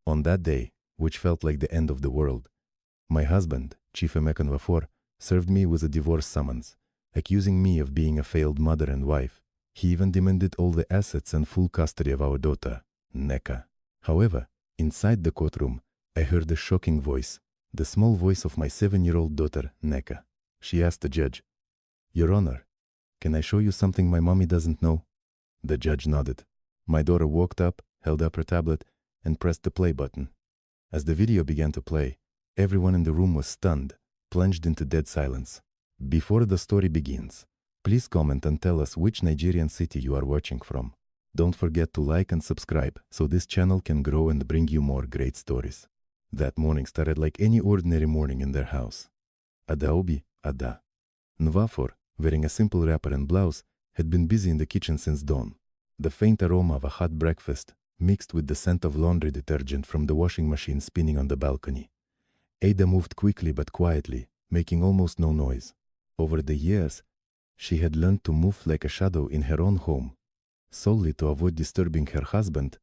On that day, which felt like the end of the world, my husband, Chief Emekan Vafor, served me with a divorce summons, accusing me of being a failed mother and wife. He even demanded all the assets and full custody of our daughter, Neka. However, inside the courtroom, I heard a shocking voice, the small voice of my 7-year-old daughter, Neka. She asked the judge, "Your Honor, can I show you something my mommy doesn't know?" The judge nodded. My daughter walked up, held up her tablet, and pressed the play button. As the video began to play, everyone in the room was stunned, plunged into dead silence. Before the story begins, please comment and tell us which Nigerian city you are watching from. Don't forget to like and subscribe so this channel can grow and bring you more great stories. That morning started like any ordinary morning in their house. Adaobi, Ada. Nvafor, wearing a simple wrapper and blouse, had been busy in the kitchen since dawn. The faint aroma of a hot breakfast mixed with the scent of laundry detergent from the washing machine spinning on the balcony. Ada moved quickly but quietly, making almost no noise. Over the years, she had learned to move like a shadow in her own home, solely to avoid disturbing her husband,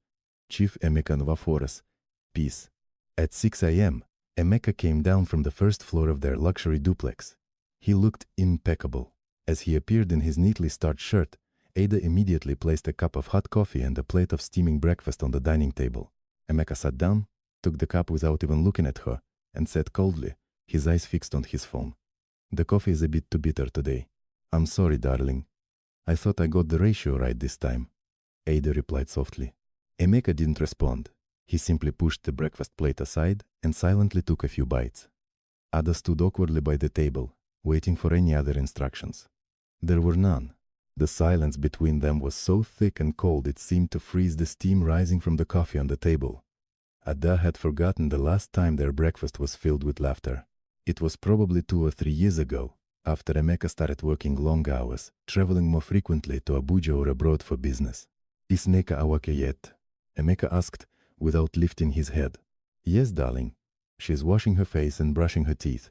Chief Emekan Vafor's peace. At 6 a.m., Emeka came down from the first floor of their luxury duplex. He looked impeccable. As he appeared in his neatly starched shirt, Ada immediately placed a cup of hot coffee and a plate of steaming breakfast on the dining table. Emeka sat down, took the cup without even looking at her, and said coldly, his eyes fixed on his phone, "The coffee is a bit too bitter today. I'm sorry, darling. I thought I got the ratio right this time." Ada replied softly. Emeka didn't respond. He simply pushed the breakfast plate aside and silently took a few bites. Ada stood awkwardly by the table, waiting for any other instructions. There were none. The silence between them was so thick and cold it seemed to freeze the steam rising from the coffee on the table. Ada had forgotten the last time their breakfast was filled with laughter. It was probably 2 or 3 years ago, after Emeka started working long hours, traveling more frequently to Abuja or abroad for business. "Is Neka awake yet?" Emeka asked, without lifting his head. "Yes, darling. She's washing her face and brushing her teeth.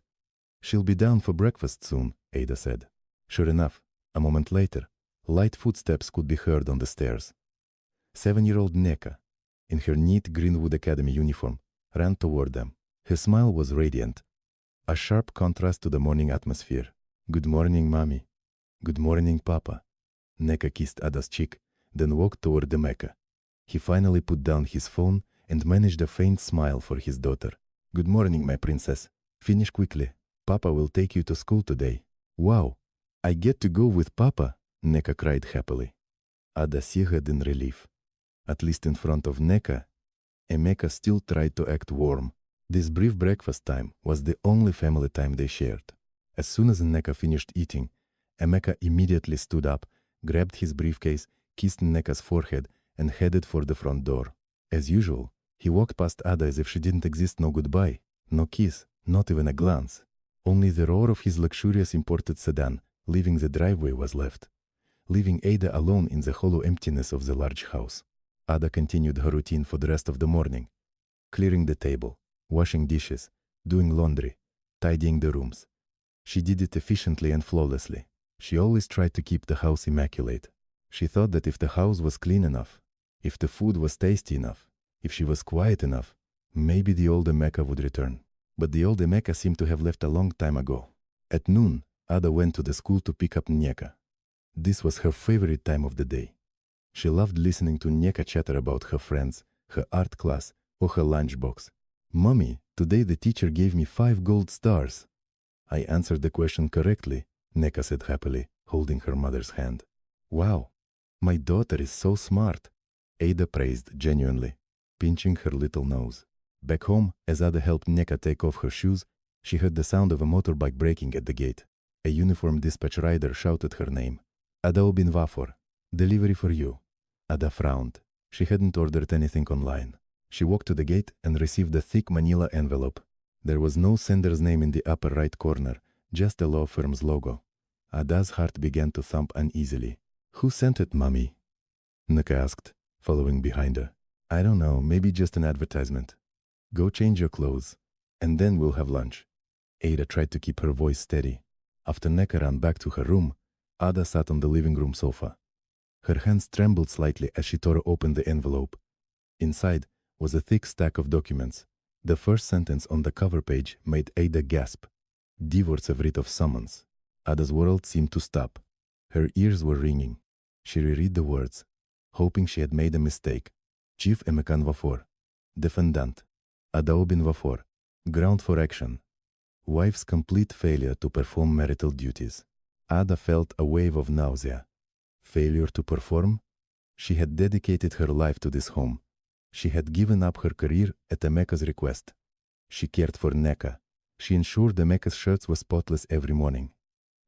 She'll be down for breakfast soon," Ada said. Sure enough, a moment later, light footsteps could be heard on the stairs. 7-year-old Neka, in her neat Greenwood Academy uniform, ran toward them. Her smile was radiant, a sharp contrast to the morning atmosphere. "Good morning, Mommy." "Good morning, Papa." Neka kissed Ada's cheek, then walked toward Emeka. He finally put down his phone and managed a faint smile for his daughter. "Good morning, my princess. Finish quickly. Papa will take you to school today." "Wow, I get to go with Papa," Neka cried happily. Ada sighed in relief. At least in front of Neka, Emeka still tried to act warm. This brief breakfast time was the only family time they shared. As soon as Neka finished eating, Emeka immediately stood up, grabbed his briefcase, kissed Neka's forehead, and headed for the front door. As usual, he walked past Ada as if she didn't exist. No goodbye, no kiss, not even a glance. Only the roar of his luxurious imported sedan, leaving the driveway, was left, leaving Ada alone in the hollow emptiness of the large house. Ada continued her routine for the rest of the morning, clearing the table, washing dishes, doing laundry, tidying the rooms. She did it efficiently and flawlessly. She always tried to keep the house immaculate. She thought that if the house was clean enough, if the food was tasty enough, if she was quiet enough, maybe the old Emeka would return. But the old Emeka seemed to have left a long time ago. At noon, Ada went to the school to pick up Neka. This was her favorite time of the day. She loved listening to Neka chatter about her friends, her art class, or her lunchbox. "Mommy, today the teacher gave me 5 gold stars." "I answered the question correctly," Neka said happily, holding her mother's hand. "Wow, my daughter is so smart," Ada praised genuinely, pinching her little nose. Back home, as Ada helped Neka take off her shoes, she heard the sound of a motorbike braking at the gate. A uniformed dispatch rider shouted her name. "Adaobin Vafor, delivery for you." Ada frowned. She hadn't ordered anything online. She walked to the gate and received a thick manila envelope. There was no sender's name in the upper right corner, just a law firm's logo. Ada's heart began to thump uneasily. "Who sent it, Mommy?" Neka asked, following behind her. "I don't know, maybe just an advertisement. Go change your clothes, and then we'll have lunch." Ada tried to keep her voice steady. After Neka ran back to her room, Ada sat on the living room sofa. Her hands trembled slightly as she tore open the envelope. Inside was a thick stack of documents. The first sentence on the cover page made Ada gasp. Divorce a writ of summons. Ada's world seemed to stop. Her ears were ringing. She reread the words, hoping she had made a mistake. Chief Emekan Vafor. Defendant. Ada Obin Vafor. Ground for action. Wife's complete failure to perform marital duties. Ada felt a wave of nausea. Failure to perform? She had dedicated her life to this home. She had given up her career at Emeka's request. She cared for Neka. She ensured Emeka's shirts were spotless every morning.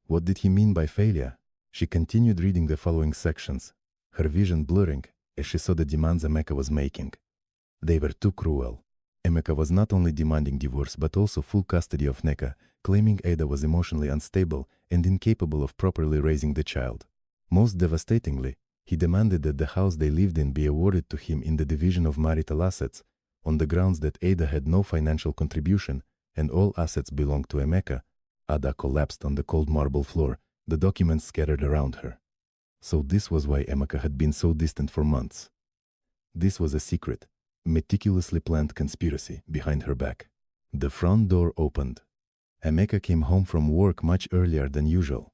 What did he mean by failure? She continued reading the following sections, her vision blurring as she saw the demands Emeka was making. They were too cruel. Emeka was not only demanding divorce but also full custody of Neka, claiming Ada was emotionally unstable and incapable of properly raising the child. Most devastatingly, he demanded that the house they lived in be awarded to him in the division of marital assets, on the grounds that Ada had no financial contribution and all assets belonged to Emeka. Ada collapsed on the cold marble floor, the documents scattered around her. So this was why Emeka had been so distant for months. This was a secret, meticulously planned conspiracy behind her back. The front door opened. Emeka came home from work much earlier than usual.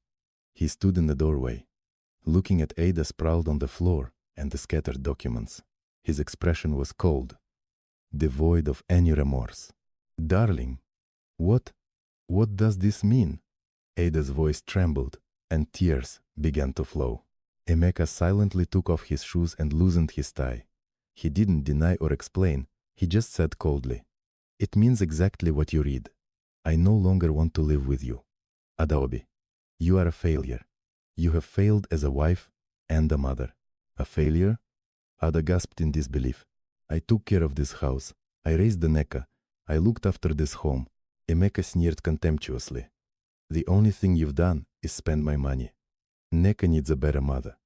He stood in the doorway, looking at Ada sprawled on the floor and the scattered documents. His expression was cold, devoid of any remorse. Darling, what does this mean? Ada's voice trembled and tears began to flow. Emeka silently took off his shoes and loosened his tie. He didn't deny or explain, he just said coldly, "It means exactly what you read. I no longer want to live with you. Adaobi, you are a failure. You have failed as a wife and a mother." A failure? Ada gasped in disbelief. "I took care of this house. I raised the Neka. I looked after this home." Emeka sneered contemptuously. "The only thing you've done is spend my money. Neka needs a better mother.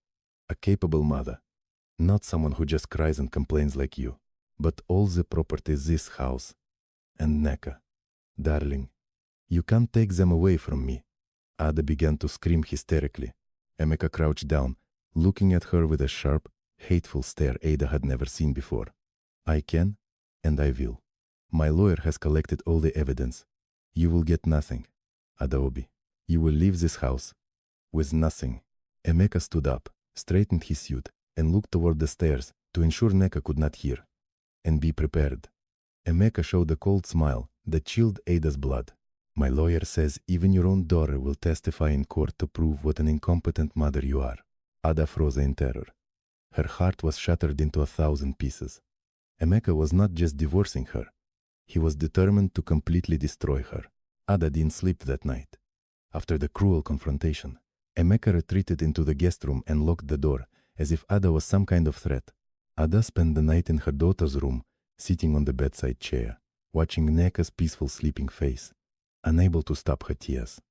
A capable mother. Not someone who just cries and complains like you. But all the property is this house. And Neka. Darling, you can't take them away from me." Ada began to scream hysterically. Emeka crouched down, looking at her with a sharp, hateful stare Ada had never seen before. "I can, and I will. My lawyer has collected all the evidence. You will get nothing, Adaobi. You will leave this house with nothing." Emeka stood up, straightened his suit, and looked toward the stairs to ensure Neka could not hear. "And be prepared." Emeka showed a cold smile that chilled Ada's blood. "My lawyer says even your own daughter will testify in court to prove what an incompetent mother you are." Ada froze in terror. Her heart was shattered into 1,000 pieces. Emeka was not just divorcing her. He was determined to completely destroy her. Ada didn't sleep that night. After the cruel confrontation, Emeka retreated into the guest room and locked the door, as if Ada was some kind of threat. Ada spent the night in her daughter's room, sitting on the bedside chair, watching Neka's peaceful sleeping face, unable to stop her tears.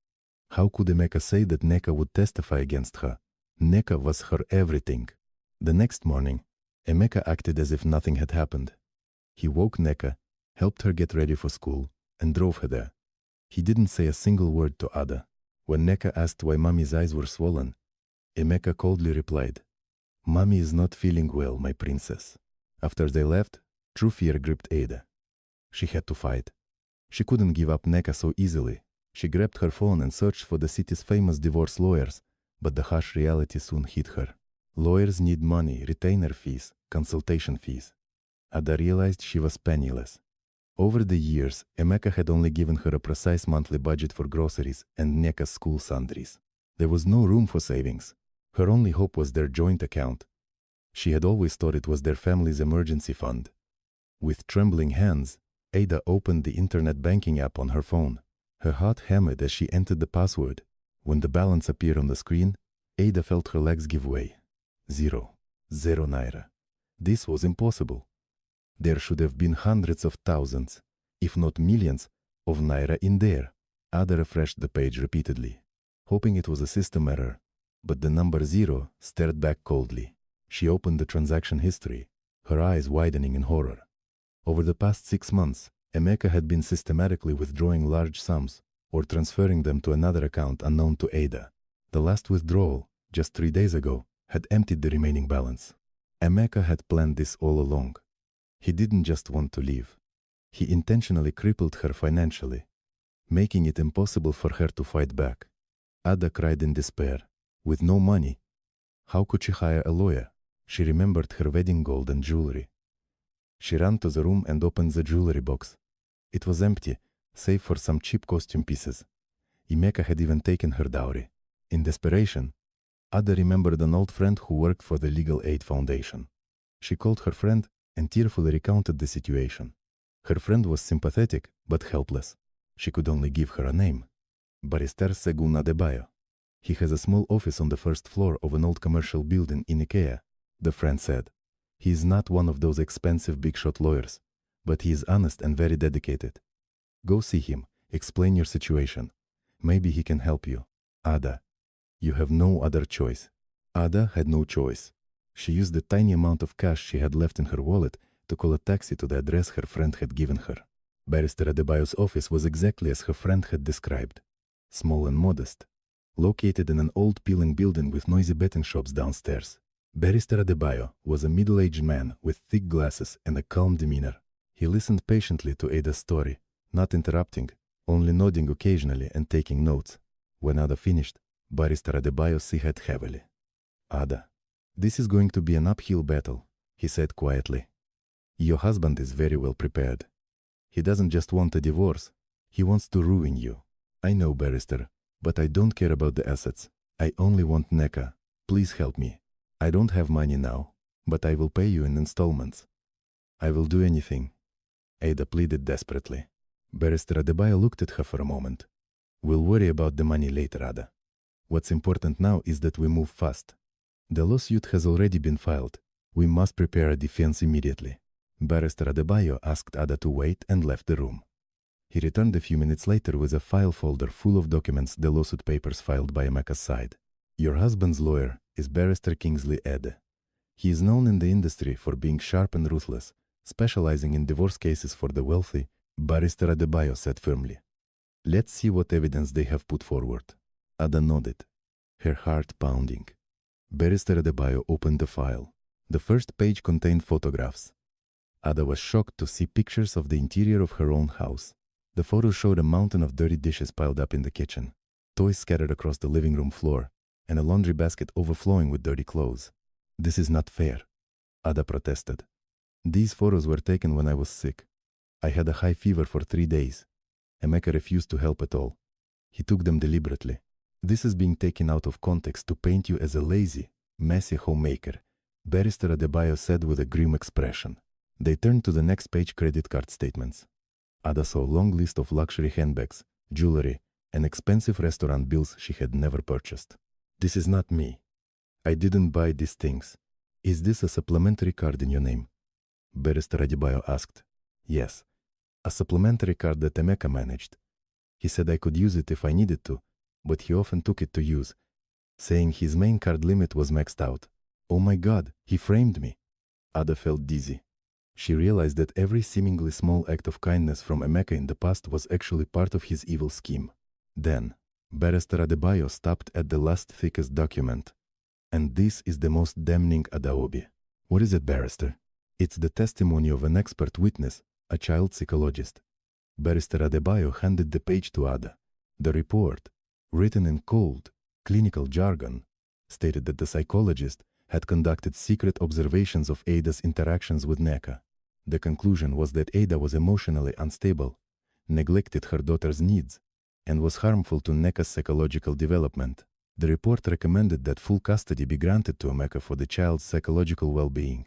How could Emeka say that Neka would testify against her? Neka was her everything. The next morning, Emeka acted as if nothing had happened. He woke Neka, helped her get ready for school, and drove her there. He didn't say a single word to Ada. When Neka asked why Mommy's eyes were swollen, Emeka coldly replied, "Mommy is not feeling well, my princess." After they left, true fear gripped Ada. She had to fight. She couldn't give up Neka so easily. She grabbed her phone and searched for the city's famous divorce lawyers, but the harsh reality soon hit her. Lawyers need money, retainer fees, consultation fees. Ada realized she was penniless. Over the years, Emeka had only given her a precise monthly budget for groceries and Neka's school sundries. There was no room for savings. Her only hope was their joint account. She had always thought it was their family's emergency fund. With trembling hands, Ada opened the internet banking app on her phone. Her heart hammered as she entered the password. When the balance appeared on the screen, Ada felt her legs give way. Zero naira. This was impossible. There should have been hundreds of thousands, if not millions, of naira in there. Ada refreshed the page repeatedly, hoping it was a system error, but the number 0 stared back coldly. She opened the transaction history, her eyes widening in horror. Over the past 6 months, Emeka had been systematically withdrawing large sums or transferring them to another account unknown to Ada. The last withdrawal, just 3 days ago, had emptied the remaining balance. Emeka had planned this all along. He didn't just want to leave. He intentionally crippled her financially, making it impossible for her to fight back. Ada cried in despair. With no money, how could she hire a lawyer? She remembered her wedding gold and jewelry. She ran to the room and opened the jewelry box. It was empty, save for some cheap costume pieces. Emeka had even taken her dowry. In desperation, Ada remembered an old friend who worked for the Legal Aid Foundation. She called her friend and tearfully recounted the situation. Her friend was sympathetic but helpless. She could only give her a name. Barrister Segun Adebayo. He has a small office on the first floor of an old commercial building in Ikea, the friend said. He is not one of those expensive big-shot lawyers, but he is honest and very dedicated. Go see him, explain your situation. Maybe he can help you. Ada. You have no other choice. Ada had no choice. She used the tiny amount of cash she had left in her wallet to call a taxi to the address her friend had given her. Barrister Adebayo's office was exactly as her friend had described. Small and modest. Located in an old peeling building with noisy betting shops downstairs. Barrister Adebayo was a middle-aged man with thick glasses and a calm demeanor. He listened patiently to Ada's story, not interrupting, only nodding occasionally and taking notes. When Ada finished, Barrister Adebayo sighed heavily. Ada, this is going to be an uphill battle, he said quietly. Your husband is very well prepared. He doesn't just want a divorce, he wants to ruin you. I know, Barrister, but I don't care about the assets. I only want Neka. Please help me. I don't have money now, but I will pay you in installments. I will do anything. Ada pleaded desperately. Barrister Adebayo looked at her for a moment. We'll worry about the money later, Ada. What's important now is that we move fast. The lawsuit has already been filed. We must prepare a defense immediately. Barrister Adebayo asked Ada to wait and left the room. He returned a few minutes later with a file folder full of documents, the lawsuit papers filed by Emeka's side. Your husband's lawyer is Barrister Kingsley Ede. He is known in the industry for being sharp and ruthless, specializing in divorce cases for the wealthy, Barrister Adebayo said firmly. Let's see what evidence they have put forward. Ada nodded, her heart pounding. Barrister Adebayo opened the file. The first page contained photographs. Ada was shocked to see pictures of the interior of her own house. The photos showed a mountain of dirty dishes piled up in the kitchen, toys scattered across the living room floor, and a laundry basket overflowing with dirty clothes. This is not fair, Ada protested. These photos were taken when I was sick. I had a high fever for 3 days. Emeka refused to help at all. He took them deliberately. This is being taken out of context to paint you as a lazy, messy homemaker, Barrister Adebayo said with a grim expression. They turned to the next page, credit card statements. Ada saw a long list of luxury handbags, jewelry, and expensive restaurant bills she had never purchased. This is not me. I didn't buy these things. Is this a supplementary card in your name? Barrister Adebayo asked. Yes, a supplementary card that Emeka managed. He said I could use it if I needed to, but he often took it to use, saying his main card limit was maxed out. Oh my God, he framed me. Ada felt dizzy. She realized that every seemingly small act of kindness from Emeka in the past was actually part of his evil scheme. Then, Barrister Adebayo stopped at the last thickest document. And this is the most damning, Adaobi. What is it, Barrister? It's the testimony of an expert witness, a child psychologist. Barrister Adebayo handed the page to Ada. The report, written in cold, clinical jargon, stated that the psychologist had conducted secret observations of Ada's interactions with Neka. The conclusion was that Ada was emotionally unstable, neglected her daughter's needs, and was harmful to Neka's psychological development. The report recommended that full custody be granted to Emeka for the child's psychological well-being.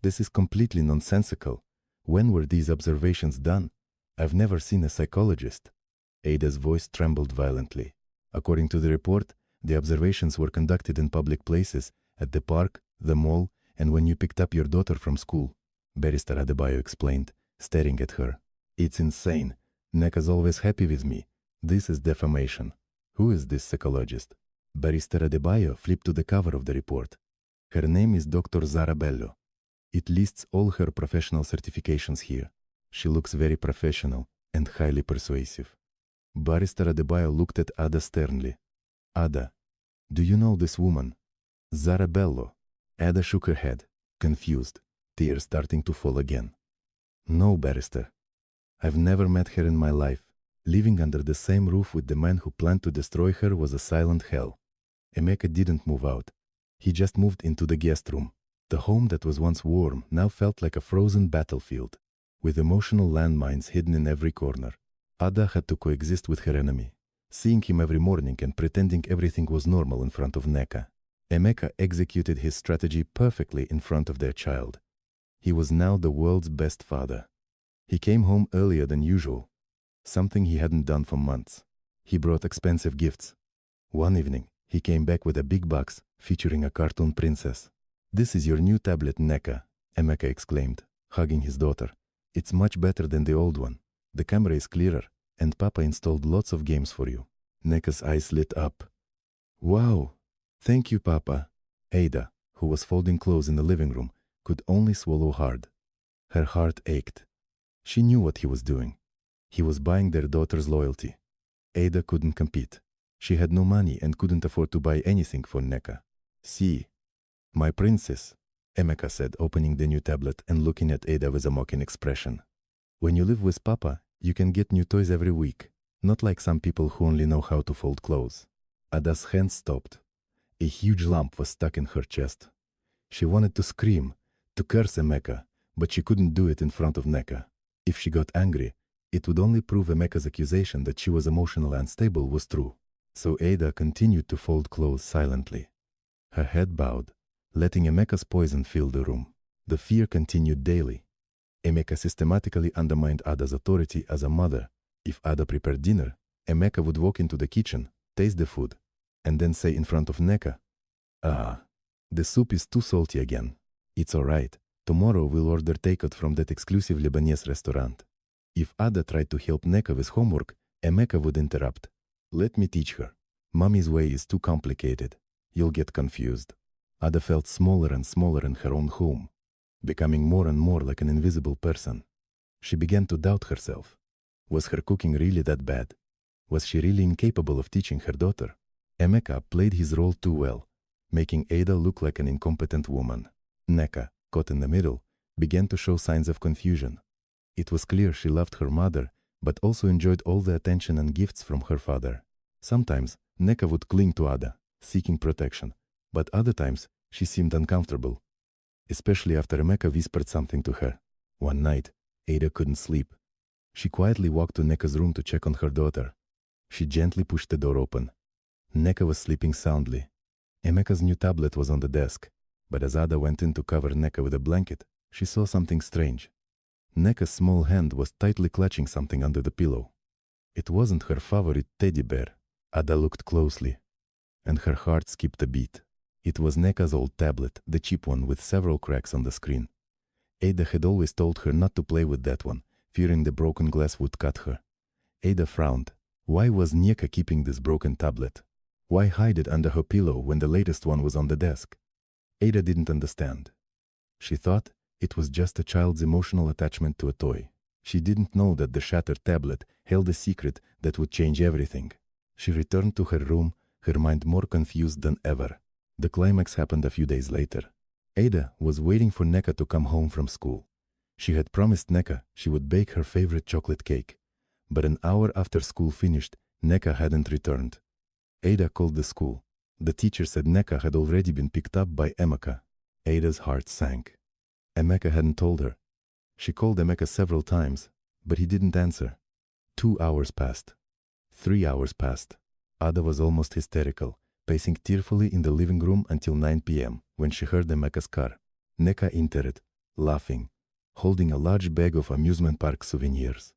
This is completely nonsensical. When were these observations done? I've never seen a psychologist. Ada's voice trembled violently. According to the report, the observations were conducted in public places, at the park, the mall, and when you picked up your daughter from school, Barrister Adebayo explained, staring at her. It's insane. Neka's always happy with me. This is defamation. Who is this psychologist? Barrister Adebayo flipped to the cover of the report. Her name is Dr. Zara Bello. It lists all her professional certifications here. She looks very professional and highly persuasive. Barrister Adebayo looked at Ada sternly. Ada, do you know this woman? Zara Bello. Ada shook her head, confused, tears starting to fall again. No, barrister. I've never met her in my life. Living under the same roof with the man who planned to destroy her was a silent hell. Emeka didn't move out. He just moved into the guest room. The home that was once warm now felt like a frozen battlefield, with emotional landmines hidden in every corner. Ada had to coexist with her enemy, seeing him every morning and pretending everything was normal in front of Neka. Emeka executed his strategy perfectly in front of their child. He was now the world's best father. He came home earlier than usual, something he hadn't done for months. He brought expensive gifts. One evening, he came back with a big box featuring a cartoon princess. "This is your new tablet, Neka," Emeka exclaimed, hugging his daughter. "It's much better than the old one. The camera is clearer, and Papa installed lots of games for you." Neka's eyes lit up. "Wow, thank you, Papa." Ada, who was folding clothes in the living room, could only swallow hard. Her heart ached. She knew what he was doing. He was buying their daughter's loyalty. Ada couldn't compete. She had no money and couldn't afford to buy anything for Neka. "See, my princess," Emeka said, opening the new tablet and looking at Ada with a mocking expression. "When you live with Papa, you can get new toys every week, not like some people who only know how to fold clothes." Ada's hands stopped. A huge lump was stuck in her chest. She wanted to scream, to curse Emeka, but she couldn't do it in front of Neka. If she got angry, it would only prove Emeka's accusation that she was emotionally unstable was true. So Ada continued to fold clothes silently. Her head bowed, letting Emeka's poison fill the room. The fear continued daily. Emeka systematically undermined Ada's authority as a mother. If Ada prepared dinner, Emeka would walk into the kitchen, taste the food, and then say in front of Neka, "Ah, the soup is too salty again. It's alright. Tomorrow we'll order takeout from that exclusive Lebanese restaurant." If Ada tried to help Neka with homework, Emeka would interrupt. "Let me teach her. Mommy's way is too complicated. You'll get confused." Ada felt smaller and smaller in her own home, becoming more and more like an invisible person. She began to doubt herself. Was her cooking really that bad? Was she really incapable of teaching her daughter? Emeka played his role too well, making Ada look like an incompetent woman. Neka, caught in the middle, began to show signs of confusion. It was clear she loved her mother, but also enjoyed all the attention and gifts from her father. Sometimes, Neka would cling to Ada, seeking protection, but other times, she seemed uncomfortable, especially after Emeka whispered something to her. One night, Ada couldn't sleep. She quietly walked to Neka's room to check on her daughter. She gently pushed the door open. Neka was sleeping soundly. Emeka's new tablet was on the desk, but as Ada went in to cover Neka with a blanket, she saw something strange. Neka's small hand was tightly clutching something under the pillow. It wasn't her favorite teddy bear. Ada looked closely, and her heart skipped a beat. It was Neka's old tablet, the cheap one with several cracks on the screen. Ada had always told her not to play with that one, fearing the broken glass would cut her. Ada frowned. Why was Neka keeping this broken tablet? Why hide it under her pillow when the latest one was on the desk? Ada didn't understand. She thought it was just a child's emotional attachment to a toy. She didn't know that the shattered tablet held a secret that would change everything. She returned to her room, her mind more confused than ever. The climax happened a few days later. Ada was waiting for Neka to come home from school. She had promised Neka she would bake her favorite chocolate cake. But an hour after school finished, Neka hadn't returned. Ada called the school. The teacher said Neka had already been picked up by Emeka. Ada's heart sank. Emeka hadn't told her. She called Emeka several times, but he didn't answer. 2 hours passed. 3 hours passed. Ada was almost hysterical, pacing tearfully in the living room until 9 p.m. when she heard Emeka's car. Neka entered, laughing, holding a large bag of amusement park souvenirs.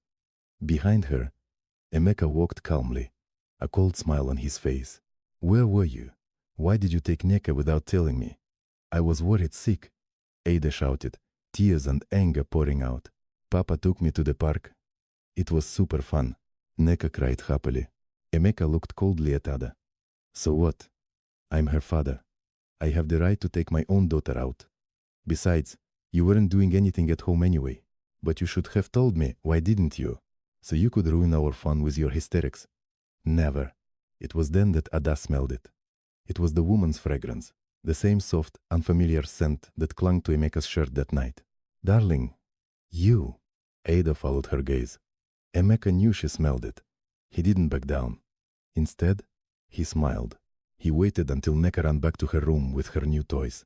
Behind her, Emeka walked calmly, a cold smile on his face. "Where were you? Why did you take Neka without telling me?" "I was worried sick," Ada shouted, tears and anger pouring out. "Papa took me to the park. It was super fun." Neka cried happily. Emeka looked coldly at Ada. "So what? I'm her father. I have the right to take my own daughter out. Besides, you weren't doing anything at home anyway. But you should have told me, why didn't you? So you could ruin our fun with your hysterics." Never. It was then that Ada smelled it. It was the woman's fragrance, the same soft, unfamiliar scent that clung to Emeka's shirt that night. "Darling, you." Ada followed her gaze. Emeka knew she smelled it. He didn't back down. Instead, he smiled. He waited until Neka ran back to her room with her new toys.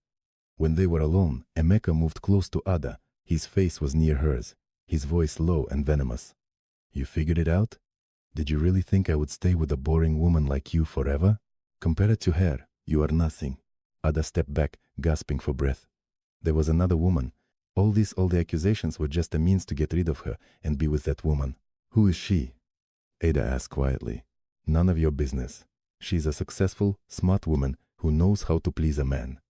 When they were alone, Emeka moved close to Ada. His face was near hers, his voice low and venomous. You figured it out? Did you really think I would stay with a boring woman like you forever? Compared to her, you are nothing. Ada stepped back, gasping for breath. There was another woman. All the accusations were just a means to get rid of her and be with that woman. Who is she? Ada asked quietly. None of your business. She's a successful, smart woman who knows how to please a man.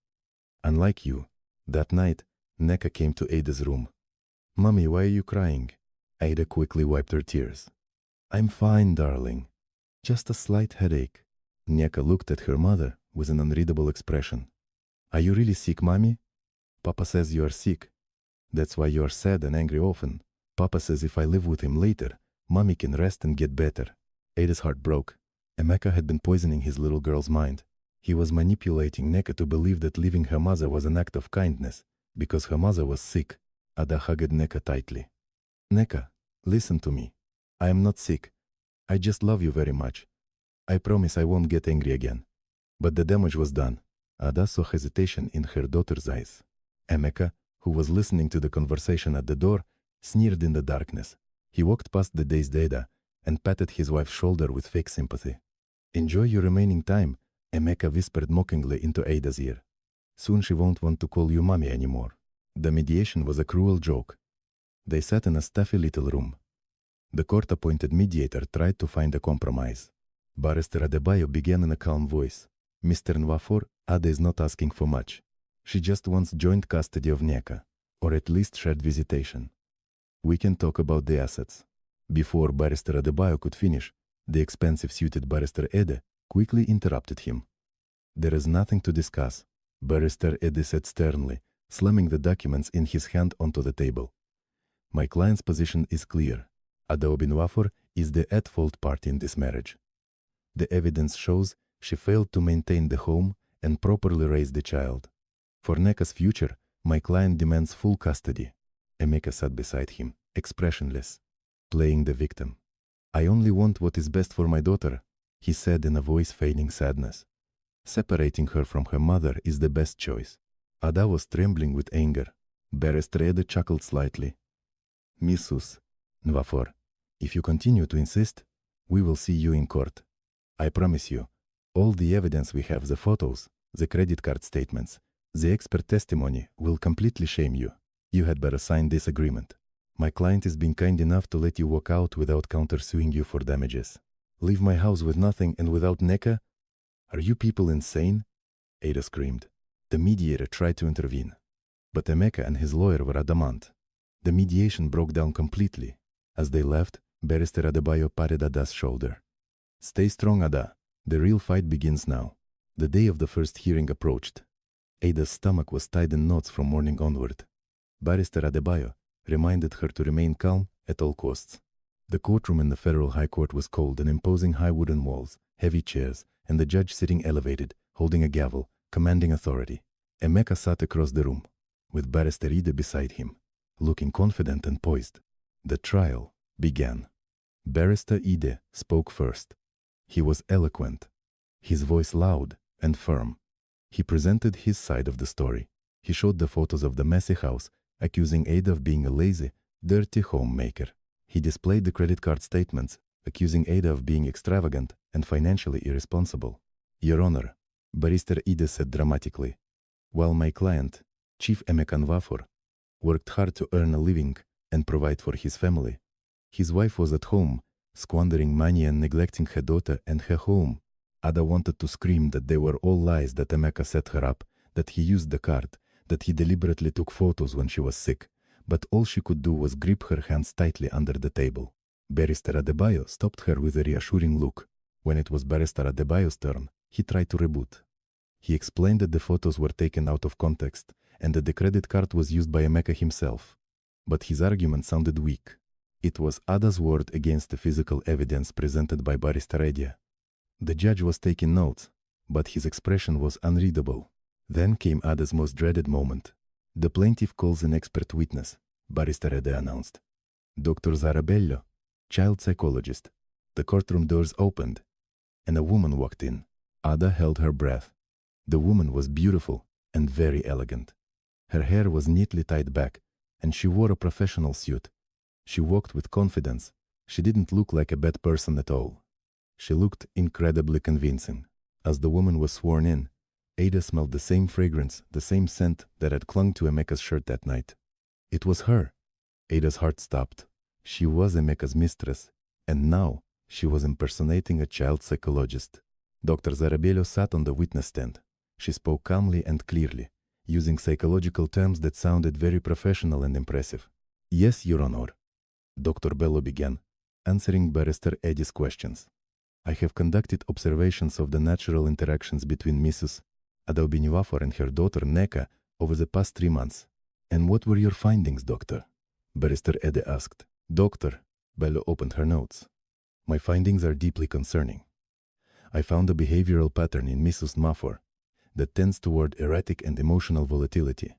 Unlike you, that night, Neka came to Ada's room. Mommy, why are you crying? Ada quickly wiped her tears. I'm fine, darling. Just a slight headache. Neka looked at her mother with an unreadable expression. Are you really sick, Mommy? Papa says you are sick. That's why you are sad and angry often. Papa says if I live with him later, Mommy can rest and get better. Ada's heart broke. Emeka had been poisoning his little girl's mind. He was manipulating Neka to believe that leaving her mother was an act of kindness, because her mother was sick. Ada hugged Neka tightly. Neka, listen to me. I am not sick. I just love you very much. I promise I won't get angry again. But the damage was done. Ada saw hesitation in her daughter's eyes. Emeka, who was listening to the conversation at the door, sneered in the darkness. He walked past the dazed Ada and patted his wife's shoulder with fake sympathy. Enjoy your remaining time, Emeka whispered mockingly into Ada's ear. Soon she won't want to call you mommy anymore. The mediation was a cruel joke. They sat in a stuffy little room. The court-appointed mediator tried to find a compromise. Barrister Adebayo began in a calm voice. Mr. Nwafor, Ada is not asking for much. She just wants joint custody of Neka, or at least shared visitation. We can talk about the assets. Before Barrister Adebayo could finish, the expensive-suited Barrister Ede quickly interrupted him. There is nothing to discuss, Barrister Ede said sternly, slamming the documents in his hand onto the table. My client's position is clear. Ada Nwafor is the at-fault party in this marriage. The evidence shows she failed to maintain the home and properly raise the child. For Neka's future, my client demands full custody. Emeka sat beside him, expressionless, playing the victim. I only want what is best for my daughter, he said in a voice feigning sadness. Separating her from her mother is the best choice. Ada was trembling with anger. Barrister Ede chuckled slightly. Mrs. Nwafor, if you continue to insist, we will see you in court. I promise you, all the evidence we have, the photos, the credit card statements, the expert testimony will completely shame you. You had better sign this agreement. My client is being kind enough to let you walk out without countersuing you for damages. Leave my house with nothing and without Neka? Are you people insane? Ada screamed. The mediator tried to intervene, but Emeka and his lawyer were adamant. The mediation broke down completely. As they left, Barrister Adebayo patted Ada's shoulder. Stay strong, Ada. The real fight begins now. The day of the first hearing approached. Ada's stomach was tied in knots from morning onward. Barrister Adebayo reminded her to remain calm at all costs. The courtroom in the Federal High Court was cold and imposing high wooden walls, heavy chairs, and the judge sitting elevated, holding a gavel, commanding authority. Emeka sat across the room, with Barrister Ede beside him, looking confident and poised. The trial began. Barrister Ede spoke first. He was eloquent, his voice loud and firm. He presented his side of the story. He showed the photos of the messy house, accusing Ada of being a lazy, dirty homemaker. He displayed the credit card statements, accusing Ada of being extravagant and financially irresponsible. Your Honor, Barrister Ede said dramatically, while my client, Chief Emeka Nwafor, worked hard to earn a living and provide for his family, his wife was at home, squandering money and neglecting her daughter and her home. Ada wanted to scream that they were all lies, that Emeka set her up, that he used the card, that he deliberately took photos when she was sick, but all she could do was grip her hands tightly under the table. Barrister Adebayo stopped her with a reassuring look. When it was Barrister Adebayo's turn, he tried to reboot. He explained that the photos were taken out of context and that the credit card was used by Emeka himself. But his argument sounded weak. It was Ada's word against the physical evidence presented by Barrister Ede. The judge was taking notes, but his expression was unreadable. Then came Ada's most dreaded moment. The plaintiff calls an expert witness, Barrister Ede announced. Dr. Zarabello, child psychologist. The courtroom doors opened, and a woman walked in. Ada held her breath. The woman was beautiful and very elegant. Her hair was neatly tied back, and she wore a professional suit. She walked with confidence. She didn't look like a bad person at all. She looked incredibly convincing. As the woman was sworn in, Ada smelled the same fragrance, the same scent that had clung to Emeka's shirt that night. It was her. Ada's heart stopped. She was Emeka's mistress, and now she was impersonating a child psychologist. Dr. Zarabello sat on the witness stand. She spoke calmly and clearly, using psychological terms that sounded very professional and impressive. Yes, Your Honor. Dr. Bello began, answering Barrister Eddie's questions. I have conducted observations of the natural interactions between Mrs. Ada Obinivafor and her daughter Neka over the past 3 months. And what were your findings, Doctor? Barrister Eddie asked. Doctor, Bello opened her notes. My findings are deeply concerning. I found a behavioral pattern in Mrs. Mafor that tends toward erratic and emotional volatility,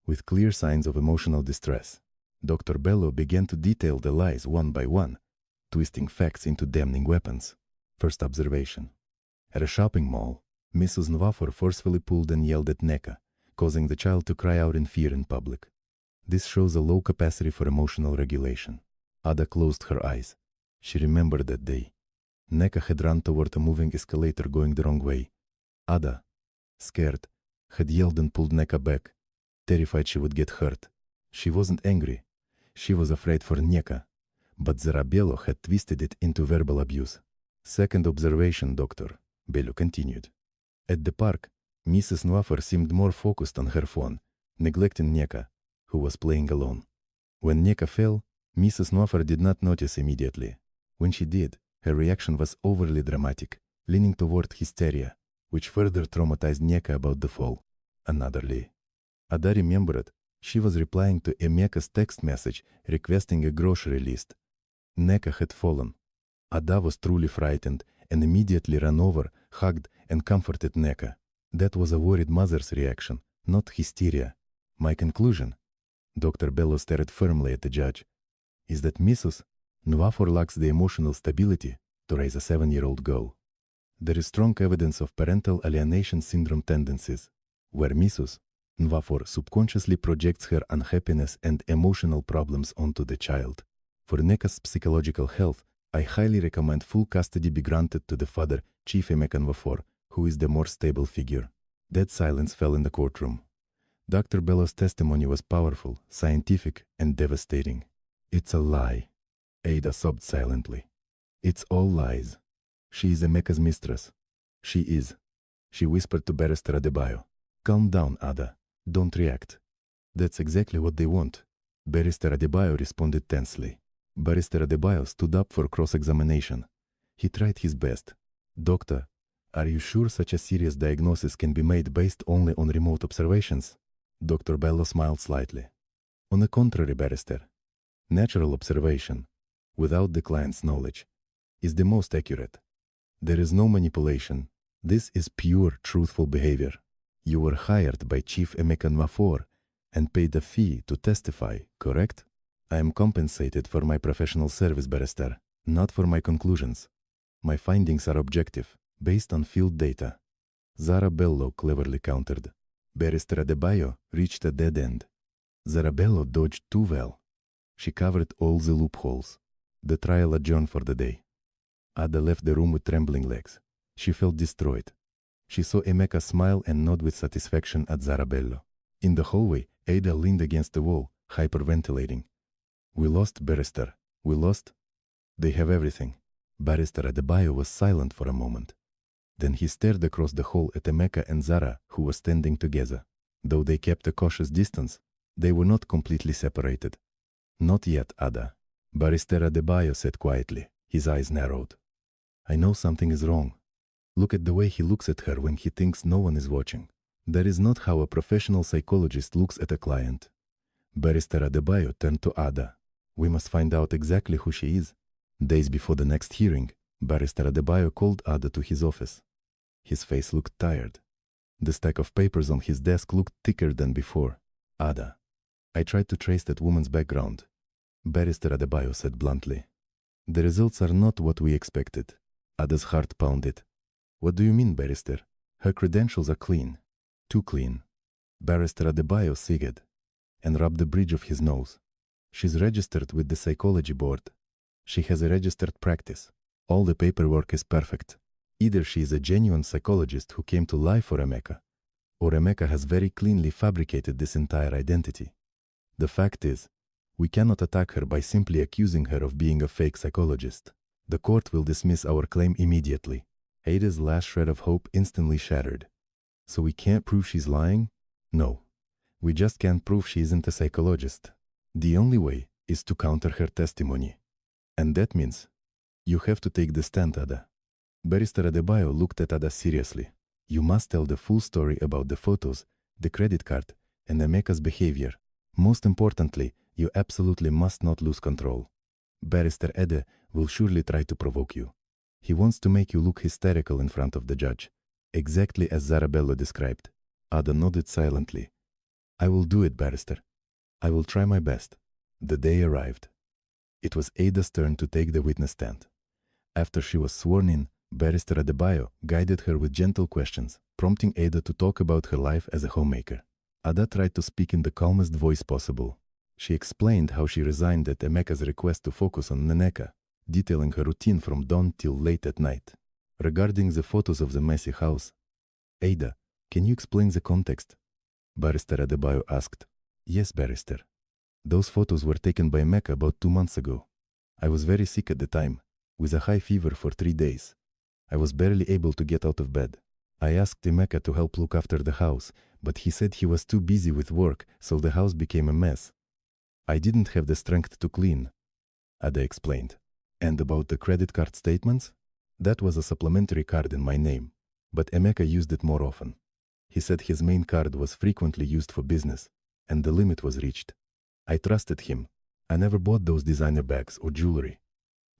with clear signs of emotional distress. Dr. Bello began to detail the lies one by one, twisting facts into damning weapons. First observation. At a shopping mall, Mrs. Nvafor forcefully pulled and yelled at Neka, causing the child to cry out in fear in public. This shows a low capacity for emotional regulation. Ada closed her eyes. She remembered that day. Neka had run toward a moving escalator going the wrong way. Ada, scared, had yelled and pulled Neka back, terrified she would get hurt. She wasn't angry. She was afraid for Neka. But Zarabello had twisted it into verbal abuse. Second observation, Doctor, Bello continued. At the park, Mrs. Nwafor seemed more focused on her phone, neglecting Neka, who was playing alone. When Neka fell, Mrs. Nwafor did not notice immediately. When she did, her reaction was overly dramatic, leaning toward hysteria, which further traumatized Neka about the fall. Another lie. Ada remembered she was replying to Emeka's text message requesting a grocery list. Neka had fallen. Ada was truly frightened and immediately ran over, hugged, and comforted Neka. That was a worried mother's reaction, not hysteria. My conclusion, Dr. Bello stared firmly at the judge, is that Mrs. Nwafor lacks the emotional stability to raise a 7-year-old girl. There is strong evidence of parental alienation syndrome tendencies, where Mrs. Nwafor subconsciously projects her unhappiness and emotional problems onto the child. For Neka's psychological health, I highly recommend full custody be granted to the father, Chief Emeka Nwafor, who is the more stable figure. Dead silence fell in the courtroom. Dr. Bello's testimony was powerful, scientific, and devastating. It's a lie. Ada sobbed silently. It's all lies. She is Emeka's mistress. She is. She whispered to Barrister Adebayo. Calm down, Ada. Don't react. That's exactly what they want. Barrister Adebayo responded tensely. Barrister Adebayo stood up for cross-examination. He tried his best. Doctor, are you sure such a serious diagnosis can be made based only on remote observations? Dr. Bello smiled slightly. On the contrary, Barrister, natural observation, without the client's knowledge, is the most accurate. There is no manipulation. This is pure, truthful behavior. You were hired by Chief Emeka Nwafor and paid a fee to testify, correct? I am compensated for my professional service, Barrister, not for my conclusions. My findings are objective, based on field data. Zarabello cleverly countered. Barrister Adebayo reached a dead end. Zarabello dodged too well. She covered all the loopholes. The trial adjourned for the day. Ada left the room with trembling legs. She felt destroyed. She saw Emeka smile and nod with satisfaction at Zarabello. In the hallway, Ada leaned against the wall, hyperventilating. We lost, Barrister. We lost. They have everything. Barrister Adebayo was silent for a moment. Then he stared across the hall at Emeka and Zara, who were standing together. Though they kept a cautious distance, they were not completely separated. Not yet, Ada. Barrister Adebayo said quietly, his eyes narrowed. I know something is wrong. Look at the way he looks at her when he thinks no one is watching. That is not how a professional psychologist looks at a client. Barrister Adebayo turned to Ada. We must find out exactly who she is. Days before the next hearing, Barrister Adebayo called Ada to his office. His face looked tired. The stack of papers on his desk looked thicker than before. Ada, I tried to trace that woman's background. Barrister Adebayo said bluntly. The results are not what we expected. Ada's heart pounded. What do you mean, barrister? Her credentials are clean. Too clean. Barrister Adebayo sighed and rubbed the bridge of his nose. She's registered with the psychology board. She has a registered practice. All the paperwork is perfect. Either she is a genuine psychologist who came to lie for Emeka, or Emeka has very cleanly fabricated this entire identity. The fact is, we cannot attack her by simply accusing her of being a fake psychologist. The court will dismiss our claim immediately. Ada's last shred of hope instantly shattered. So we can't prove she's lying? No. We just can't prove she isn't a psychologist. The only way is to counter her testimony. And that means you have to take the stand, Ada. Barrister Adebayo looked at Ada seriously. You must tell the full story about the photos, the credit card, and Emeka's behavior. Most importantly, you absolutely must not lose control. Barrister Ede will surely try to provoke you. He wants to make you look hysterical in front of the judge, exactly as Zarabello described. Ada nodded silently. I will do it, barrister. I will try my best. The day arrived. It was Ada's turn to take the witness stand. After she was sworn in, Barrister Adebayo guided her with gentle questions, prompting Ada to talk about her life as a homemaker. Ada tried to speak in the calmest voice possible. She explained how she resigned at Emeka's request to focus on Nneka, detailing her routine from dawn till late at night. Regarding the photos of the messy house, Ada, can you explain the context? Barrister Adebayo asked. Yes, barrister. Those photos were taken by Emeka about 2 months ago. I was very sick at the time, with a high fever for 3 days. I was barely able to get out of bed. I asked Emeka to help look after the house, but he said he was too busy with work, so the house became a mess. I didn't have the strength to clean, Ada explained. And about the credit card statements? That was a supplementary card in my name, but Emeka used it more often. He said his main card was frequently used for business, and the limit was reached. I trusted him. I never bought those designer bags or jewelry.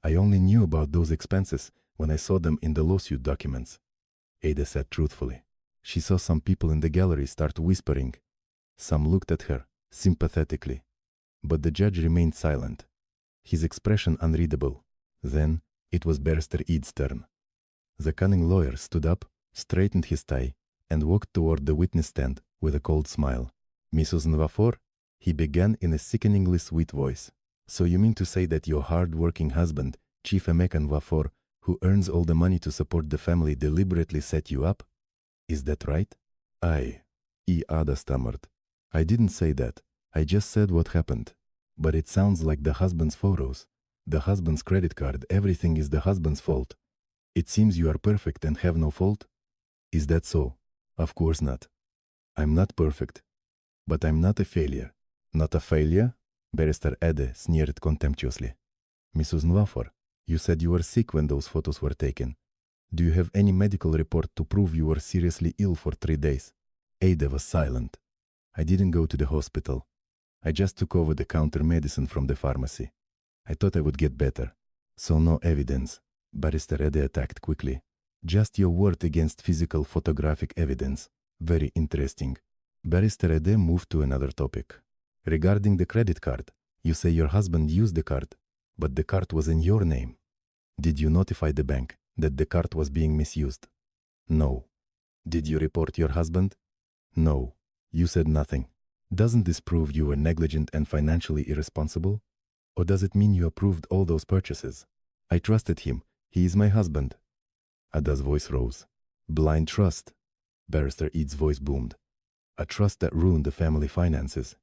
I only knew about those expenses when I saw them in the lawsuit documents. Ada said truthfully. She saw some people in the gallery start whispering. Some looked at her, sympathetically. But the judge remained silent, his expression unreadable. Then, it was Barrister Ede's turn. The cunning lawyer stood up, straightened his tie, and walked toward the witness stand with a cold smile. Mrs. Nwafor, he began in a sickeningly sweet voice. So you mean to say that your hard-working husband, Chief Emeka Nwafor, who earns all the money to support the family, deliberately set you up? Is that right? Ada stammered. I didn't say that. I just said what happened. But it sounds like the husband's photos, the husband's credit card, everything is the husband's fault. It seems you are perfect and have no fault? Is that so? Of course not. I'm not perfect. But I'm not a failure. Not a failure? Barrister Ede sneered contemptuously. Mrs. Nwafor, you said you were sick when those photos were taken. Do you have any medical report to prove you were seriously ill for 3 days? Ada was silent. I didn't go to the hospital. I just took over-the-counter medicine from the pharmacy. I thought I would get better. So no evidence. Barrister Ede attacked quickly. Just your word against physical photographic evidence. Very interesting. Barrister Ede moved to another topic. Regarding the credit card, you say your husband used the card, but the card was in your name. Did you notify the bank that the card was being misused? No. Did you report your husband? No. You said nothing. Doesn't this prove you were negligent and financially irresponsible? Or does it mean you approved all those purchases? I trusted him. He is my husband. Ada's voice rose. Blind trust. Barrister Ede's voice boomed. A trust that ruined the family finances.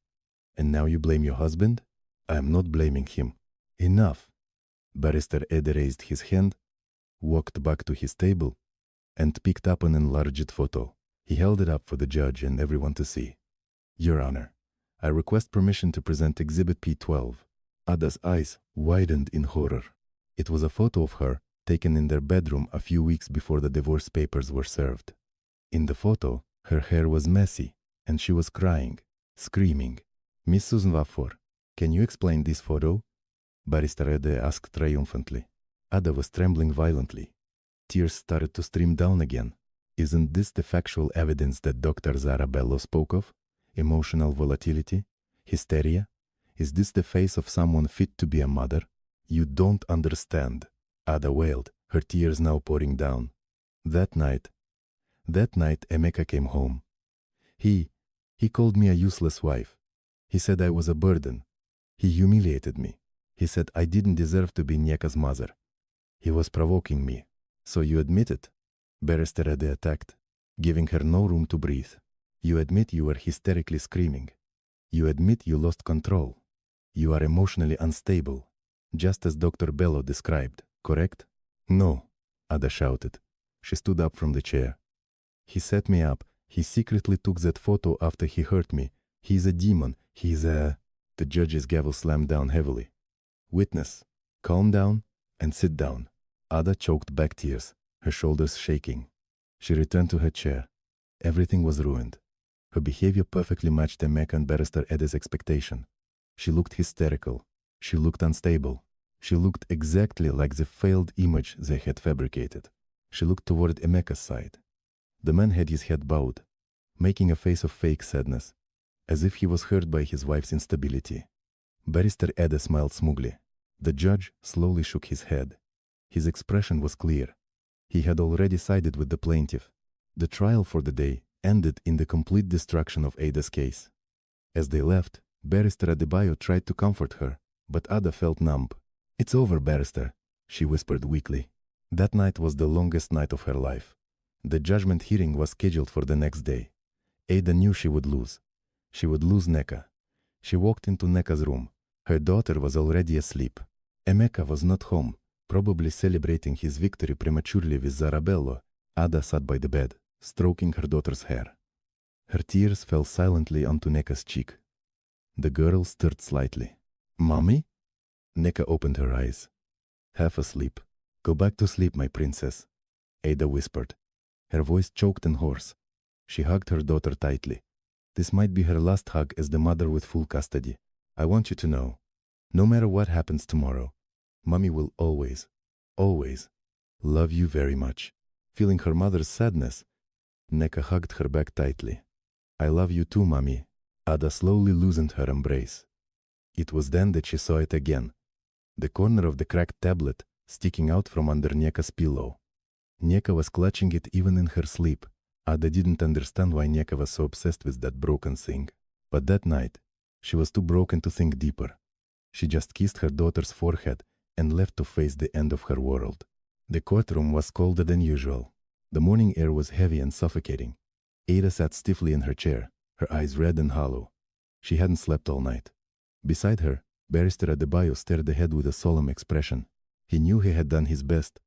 And now you blame your husband? I am not blaming him. Enough. Barrister Ede raised his hand, walked back to his table, and picked up an enlarged photo. He held it up for the judge and everyone to see. Your Honor, I request permission to present Exhibit P12. Ada's eyes widened in horror. It was a photo of her taken in their bedroom a few weeks before the divorce papers were served. In the photo, her hair was messy, and she was crying, screaming. Mrs. Nwafor, can you explain this photo? Barrister Ede asked triumphantly. Ada was trembling violently. Tears started to stream down again. Isn't this the factual evidence that Dr. Zarabello spoke of? Emotional volatility, hysteria, Is this the face of someone fit to be a mother? You don't understand, Ada wailed, her tears now pouring down. That night, Emeka came home. He called me a useless wife. He said I was a burden. He humiliated me. He said I didn't deserve to be Nneka's mother. He was provoking me. So you admit it? Barrister Ede attacked, giving her no room to breathe. You admit you were hysterically screaming. You admit you lost control. You are emotionally unstable, just as Dr. Bello described, correct? No, Ada shouted. She stood up from the chair. He set me up. He secretly took that photo after he hurt me. He's a demon. He's a... The judge's gavel slammed down heavily. Witness, calm down and sit down. Ada choked back tears, her shoulders shaking. She returned to her chair. Everything was ruined. Her behavior perfectly matched Emeka and Barrister Ede's expectation. She looked hysterical. She looked unstable. She looked exactly like the failed image they had fabricated. She looked toward Emeka's side. The man had his head bowed, making a face of fake sadness, as if he was hurt by his wife's instability. Barrister Ede smiled smugly. The judge slowly shook his head. His expression was clear. He had already sided with the plaintiff. The trial for the day ended in the complete destruction of Ada's case. As they left, Barrister Adebayo tried to comfort her, but Ada felt numb. It's over, Barrister, she whispered weakly. That night was the longest night of her life. The judgment hearing was scheduled for the next day. Ada knew she would lose. She would lose Nneka. She walked into Nneka's room. Her daughter was already asleep. Emeka was not home, probably celebrating his victory prematurely with Zarabello. Ada sat by the bed, stroking her daughter's hair. Her tears fell silently onto Nneka's cheek. The girl stirred slightly. Mommy? Nneka opened her eyes. Half asleep. Go back to sleep, my princess, Ada whispered. Her voice choked and hoarse. She hugged her daughter tightly. This might be her last hug as the mother with full custody. I want you to know, no matter what happens tomorrow, Mommy will always, always love you very much. Feeling her mother's sadness, Nneka hugged her back tightly. I love you too, Mommy. Ada slowly loosened her embrace. It was then that she saw it again. The corner of the cracked tablet sticking out from under Nneka's pillow. Nneka was clutching it even in her sleep. Ada didn't understand why Nneka was so obsessed with that broken thing. But that night, she was too broken to think deeper. She just kissed her daughter's forehead and left to face the end of her world. The courtroom was colder than usual. The morning air was heavy and suffocating. Ada sat stiffly in her chair, her eyes red and hollow. She hadn't slept all night. Beside her, Barrister Adebayo stared ahead with a solemn expression. He knew he had done his best.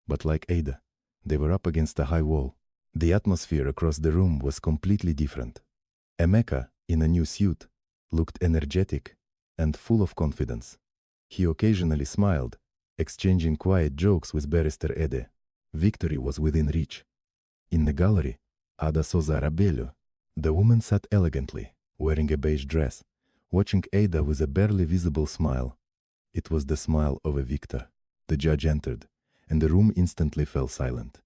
But like Ada, they were up against a high wall. The atmosphere across the room was completely different. Emeka, in a new suit, looked energetic and full of confidence. He occasionally smiled, exchanging quiet jokes with Barrister Ede. Victory was within reach. In the gallery, Ada saw Zarabello. The woman sat elegantly, wearing a beige dress, watching Ada with a barely visible smile. It was the smile of a victor. The judge entered, and the room instantly fell silent.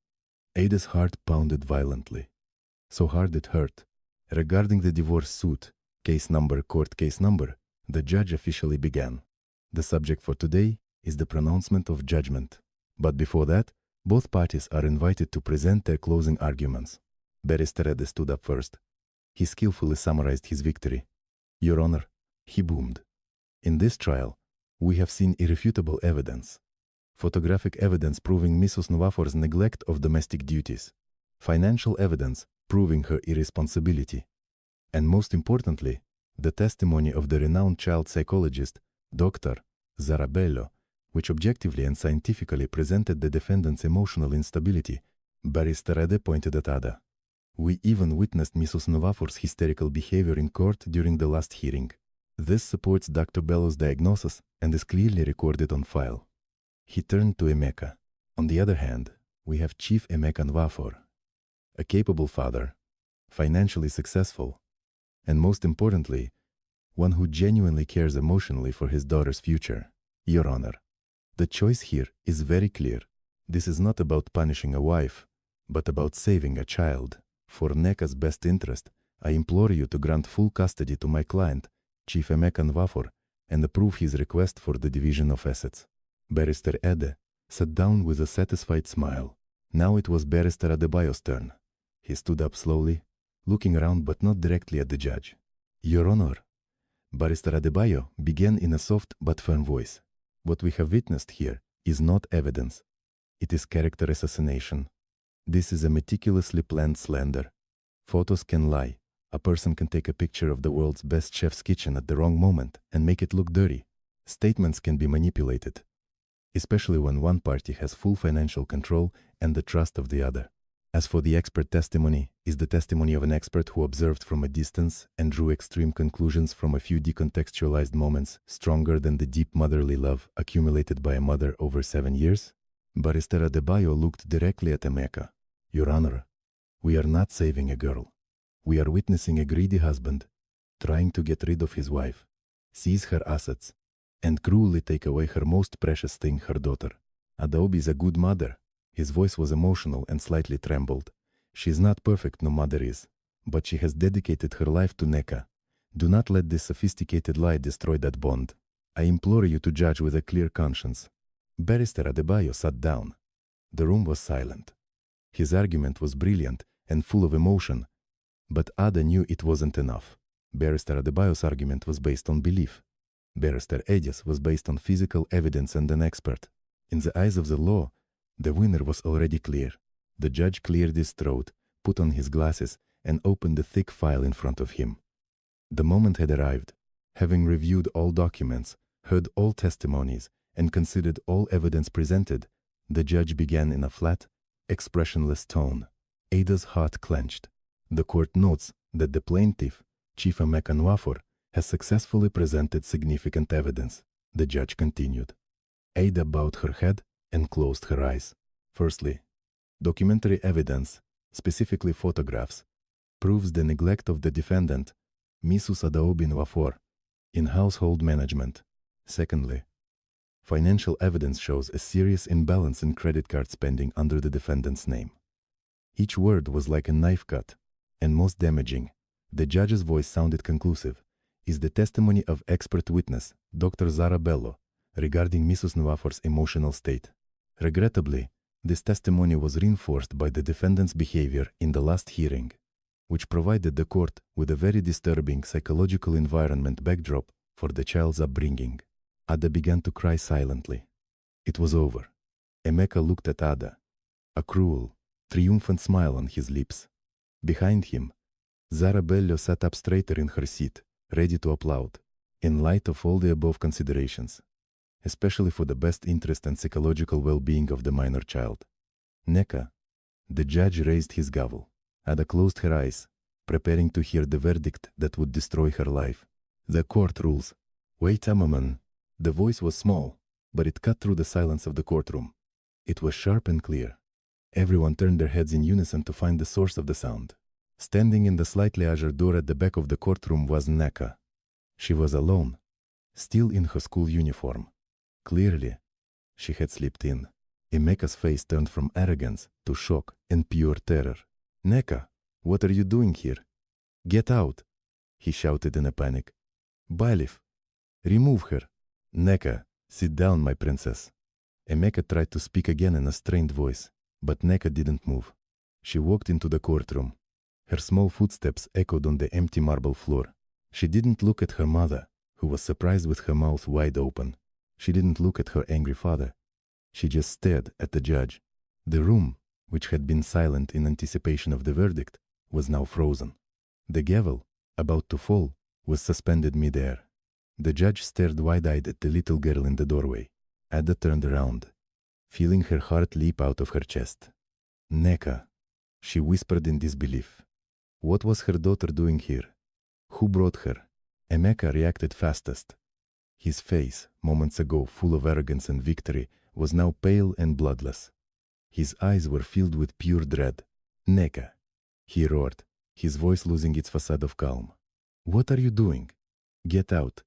Ada's heart pounded violently. So hard it hurt. Regarding the divorce suit, case number, court case number, the judge officially began. The subject for today is the pronouncement of judgment. But before that, both parties are invited to present their closing arguments. Barrister Ede stood up first. He skillfully summarized his victory. Your Honor, he boomed. In this trial, we have seen irrefutable evidence. Photographic evidence proving Mrs. Nwafor's neglect of domestic duties. Financial evidence proving her irresponsibility. And most importantly, the testimony of the renowned child psychologist, Dr. Zarabello, which objectively and scientifically presented the defendant's emotional instability. Barrister Ede pointed at Ada. We even witnessed Mrs. Nwafor's hysterical behavior in court during the last hearing. This supports Dr. Bello's diagnosis and is clearly recorded on file. He turned to Emeka. On the other hand, we have Chief Emeka Nwafor, a capable father, financially successful, and most importantly, one who genuinely cares emotionally for his daughter's future. Your Honor, the choice here is very clear. This is not about punishing a wife, but about saving a child. For Nneka's best interest, I implore you to grant full custody to my client, Chief Emeka Nwafor, and approved his request for the division of assets. Barrister Ede sat down with a satisfied smile. Now it was Barrister Adebayo's turn. He stood up slowly, looking around but not directly at the judge. Your Honor, Barrister Adebayo began in a soft but firm voice. What we have witnessed here is not evidence. It is character assassination. This is a meticulously planned slander. Photos can lie. A person can take a picture of the world's best chef's kitchen at the wrong moment and make it look dirty. Statements can be manipulated, especially when one party has full financial control and the trust of the other. As for the expert testimony, is the testimony of an expert who observed from a distance and drew extreme conclusions from a few decontextualized moments stronger than the deep motherly love accumulated by a mother over 7 years? Barrister Adebayo looked directly at Emeka. Your Honor, we are not saving a girl. We are witnessing a greedy husband trying to get rid of his wife, seize her assets, and cruelly take away her most precious thing, her daughter. Adaobi is a good mother. His voice was emotional and slightly trembled. She is not perfect, no mother is, but she has dedicated her life to Nneka. Do not let this sophisticated lie destroy that bond. I implore you to judge with a clear conscience. Barrister Adebayo sat down. The room was silent. His argument was brilliant and full of emotion, but Ada knew it wasn't enough. Barrister Adebayo's argument was based on belief. Barrister Ede's was based on physical evidence and an expert. In the eyes of the law, the winner was already clear. The judge cleared his throat, put on his glasses, and opened the thick file in front of him. The moment had arrived. Having reviewed all documents, heard all testimonies, and considered all evidence presented, the judge began in a flat, expressionless tone. Ada's heart clenched. The court notes that the plaintiff, Chief Emeka Nwafor, has successfully presented significant evidence. The judge continued. Ada bowed her head and closed her eyes. Firstly, documentary evidence, specifically photographs, proves the neglect of the defendant, Mrs. Adaobi Nwafor, in household management. Secondly, financial evidence shows a serious imbalance in credit card spending under the defendant's name. Each word was like a knife cut, and most damaging, the judge's voice sounded conclusive, is the testimony of expert witness, Dr. Zara Bello, regarding Mrs. Nwafor's emotional state. Regrettably, this testimony was reinforced by the defendant's behavior in the last hearing, which provided the court with a very disturbing psychological environment backdrop for the child's upbringing. Ada began to cry silently. It was over. Emeka looked at Ada, a cruel, triumphant smile on his lips. Behind him, Zara Bello sat up straighter in her seat, ready to applaud. In light of all the above considerations, especially for the best interest and psychological well-being of the minor child. Nneka, the judge raised his gavel. Ada closed her eyes, preparing to hear the verdict that would destroy her life. The court rules. Wait a moment. The voice was small, but it cut through the silence of the courtroom. It was sharp and clear. Everyone turned their heads in unison to find the source of the sound. Standing in the slightly ajar door at the back of the courtroom was Nneka. She was alone, still in her school uniform. Clearly, she had slipped in. Emeka's face turned from arrogance to shock and pure terror. Nneka, what are you doing here? Get out, he shouted in a panic. Bailiff, remove her. Nneka, sit down, my princess. Emeka tried to speak again in a strained voice, but Nneka didn't move. She walked into the courtroom. Her small footsteps echoed on the empty marble floor. She didn't look at her mother, who was surprised with her mouth wide open. She didn't look at her angry father. She just stared at the judge. The room, which had been silent in anticipation of the verdict, was now frozen. The gavel, about to fall, was suspended mid-air. The judge stared wide-eyed at the little girl in the doorway. Ada turned around, feeling her heart leap out of her chest. Nneka, she whispered in disbelief. What was her daughter doing here? Who brought her? Emeka reacted fastest. His face, moments ago full of arrogance and victory, was now pale and bloodless. His eyes were filled with pure dread. Nneka, he roared, his voice losing its facade of calm. What are you doing? Get out.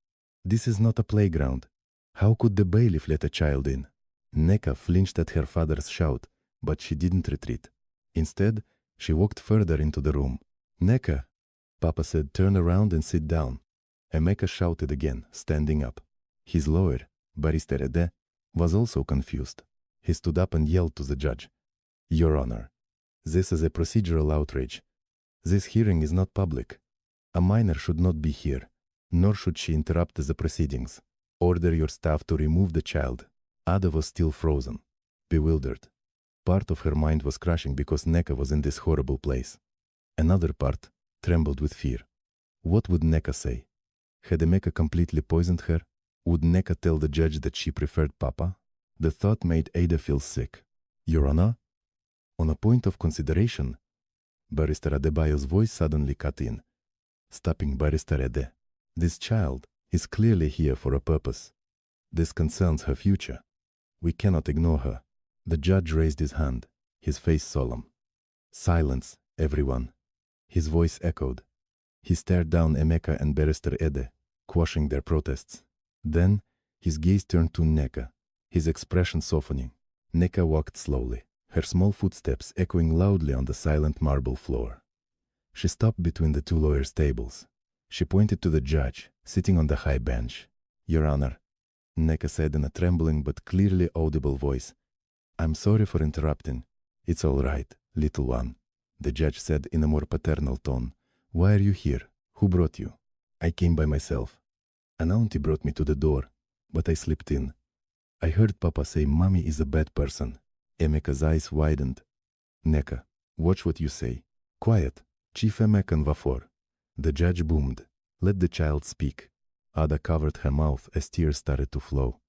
This is not a playground. How could the bailiff let a child in? Nneka flinched at her father's shout, but she didn't retreat. Instead, she walked further into the room. Nneka, Papa said, turn around and sit down. Emeka shouted again, standing up. His lawyer, Barrister Ede, was also confused. He stood up and yelled to the judge, "Your Honor, this is a procedural outrage. This hearing is not public. A minor should not be here, nor should she interrupt the proceedings. Order your staff to remove the child." Ada was still frozen, bewildered. Part of her mind was crashing because Neka was in this horrible place. Another part trembled with fear. What would Neka say? Had Emeka completely poisoned her? Would Neka tell the judge that she preferred Papa? The thought made Ada feel sick. "Your Honor?" On a point of consideration, Barrister Adebayo's voice suddenly cut in, stopping Barrister Ede. "This child is clearly here for a purpose. This concerns her future. We cannot ignore her." The judge raised his hand, his face solemn. "Silence, everyone." His voice echoed. He stared down Emeka and Barrister Ede, quashing their protests. Then his gaze turned to Neka, his expression softening. Neka walked slowly, her small footsteps echoing loudly on the silent marble floor. She stopped between the two lawyers' tables. She pointed to the judge, sitting on the high bench. "Your Honor," Neka said in a trembling but clearly audible voice. "I'm sorry for interrupting." "It's all right, little one," the judge said in a more paternal tone. "Why are you here? Who brought you?" "I came by myself. An auntie brought me to the door, but I slipped in. I heard Papa say Mommy is a bad person." Emeka's eyes widened. "Neka, watch what you say. Quiet. Chief Emeka Nwafor." The judge boomed. "Let the child speak." Ada covered her mouth as tears started to flow.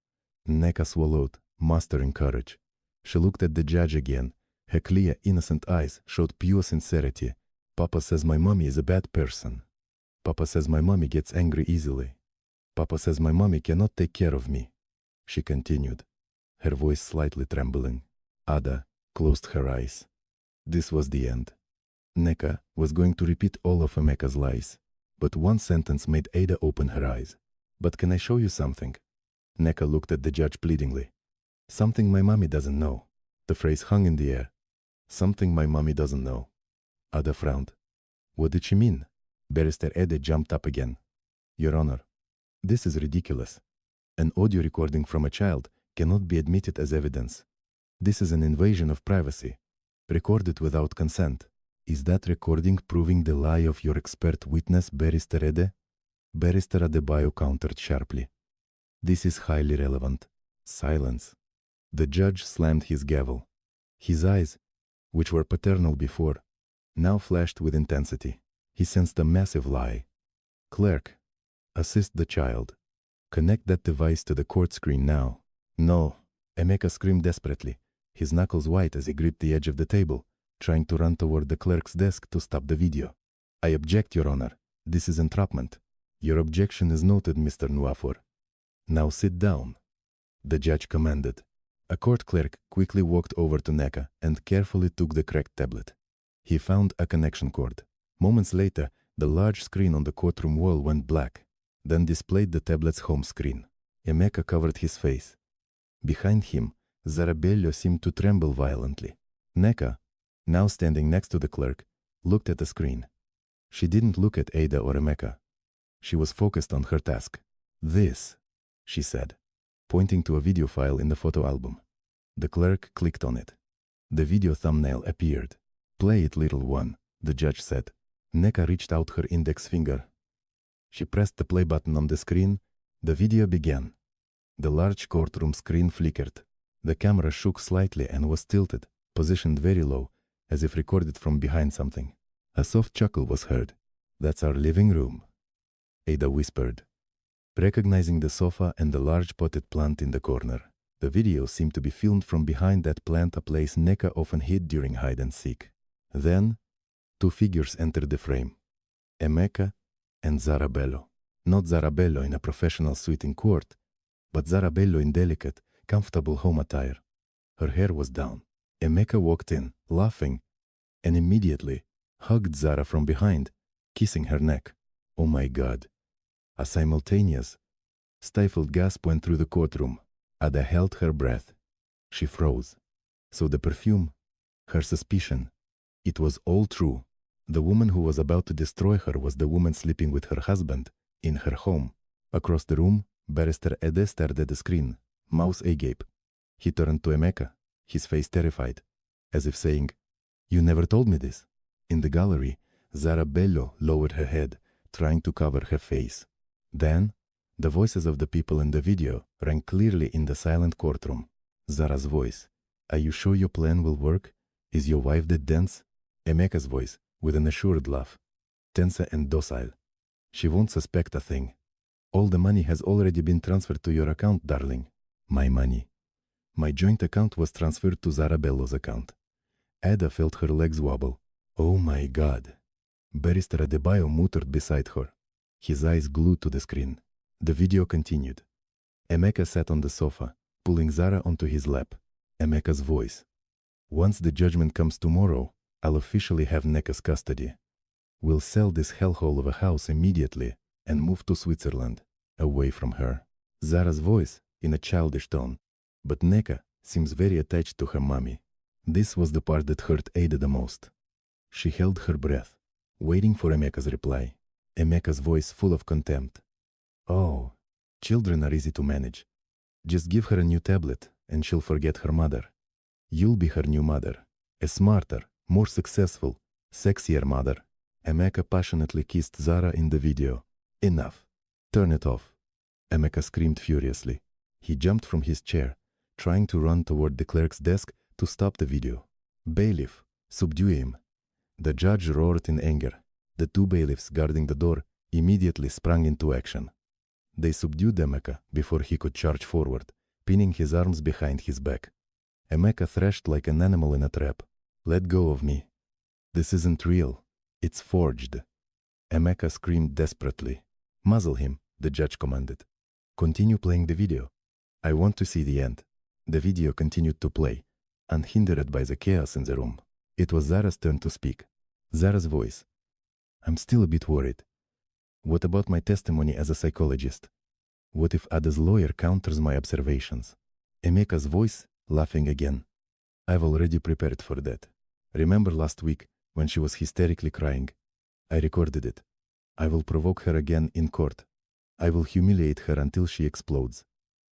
Neka swallowed, mustering courage. She looked at the judge again. Her clear, innocent eyes showed pure sincerity. "Papa says my mommy is a bad person. Papa says my mommy gets angry easily. Papa says my mommy cannot take care of me," she continued, her voice slightly trembling. Ada closed her eyes. This was the end. Neka was going to repeat all of Emeka's lies, but one sentence made Ada open her eyes. "But can I show you something?" Neka looked at the judge pleadingly. "Something my mommy doesn't know." The phrase hung in the air. "Something my mommy doesn't know." Ada frowned. What did she mean? Barrister Ede jumped up again. "Your Honor, this is ridiculous. An audio recording from a child cannot be admitted as evidence. This is an invasion of privacy, recorded without consent." "Is that recording proving the lie of your expert witness, Barrister Ede?" Barrister Adebayo countered sharply. "This is highly relevant." Silence. The judge slammed his gavel. His eyes, which were paternal before, now flashed with intensity. He sensed a massive lie. "Clerk, assist the child. Connect that device to the court screen now." "No," Emeka screamed desperately, his knuckles white as he gripped the edge of the table, trying to run toward the clerk's desk to stop the video. "I object, Your Honor. This is entrapment." "Your objection is noted, Mr. Nwafor. Now sit down," the judge commanded. A court clerk quickly walked over to Neka and carefully took the cracked tablet. He found a connection cord. Moments later, the large screen on the courtroom wall went black, then displayed the tablet's home screen. Emeka covered his face. Behind him, Zarabello seemed to tremble violently. Neka, now standing next to the clerk, looked at the screen. She didn't look at Ada or Emeka. She was focused on her task. "This," she said, pointing to a video file in the photo album. The clerk clicked on it. The video thumbnail appeared. "Play it, little one," the judge said. Neka reached out her index finger. She pressed the play button on the screen. The video began. The large courtroom screen flickered. The camera shook slightly and was tilted, positioned very low, as if recorded from behind something. A soft chuckle was heard. "That's our living room," Ada whispered, recognizing the sofa and the large potted plant in the corner. The video seemed to be filmed from behind that plant, a place Neka often hid during hide and seek. Then, two figures entered the frame. Emeka and Zarabello. Not Zarabello in a professional suit in court, but Zarabello in delicate, comfortable home attire. Her hair was down. Emeka walked in, laughing, and immediately hugged Zara from behind, kissing her neck. Oh my God. A simultaneous, stifled gasp went through the courtroom. Ada held her breath. She froze. So the perfume, her suspicion, it was all true. The woman who was about to destroy her was the woman sleeping with her husband in her home. Across the room, Barrister Ede stared at the screen, mouth agape. He turned to Emeka, his face terrified, as if saying, "You never told me this." In the gallery, Zara Bello lowered her head, trying to cover her face. Then, the voices of the people in the video rang clearly in the silent courtroom. Zara's voice, "Are you sure your plan will work? Is your wife that dense?" Emeka's voice, with an assured laugh, "Tense and docile. She won't suspect a thing. All the money has already been transferred to your account, darling." My money. My joint account was transferred to Zara Bello's account. Ada felt her legs wobble. Oh my God. Barrister Adebayo muttered beside her, his eyes glued to the screen. The video continued. Emeka sat on the sofa, pulling Zara onto his lap. Emeka's voice. "Once the judgment comes tomorrow, I'll officially have Neka's custody. We'll sell this hellhole of a house immediately and move to Switzerland, away from her." Zara's voice, in a childish tone. "But Neka seems very attached to her mommy." This was the part that hurt Ada the most. She held her breath, waiting for Emeka's reply. Emeka's voice full of contempt. "Oh, children are easy to manage. Just give her a new tablet and she'll forget her mother. You'll be her new mother, a smarter, more successful, sexier mother." Emeka passionately kissed Zara in the video. "Enough. Turn it off." Emeka screamed furiously. He jumped from his chair, trying to run toward the clerk's desk to stop the video. "Bailiff, subdue him." The judge roared in anger. The two bailiffs guarding the door immediately sprang into action. They subdued Emeka before he could charge forward, pinning his arms behind his back. Emeka thrashed like an animal in a trap. "Let go of me. This isn't real. It's forged." Emeka screamed desperately. "Muzzle him," the judge commanded. "Continue playing the video. I want to see the end." The video continued to play, unhindered by the chaos in the room. It was Zara's turn to speak. Zara's voice. "I'm still a bit worried. What about my testimony as a psychologist? What if Ada's lawyer counters my observations?" Emeka's voice, laughing again. "I've already prepared for that. Remember last week when she was hysterically crying? I recorded it. I will provoke her again in court. I will humiliate her until she explodes.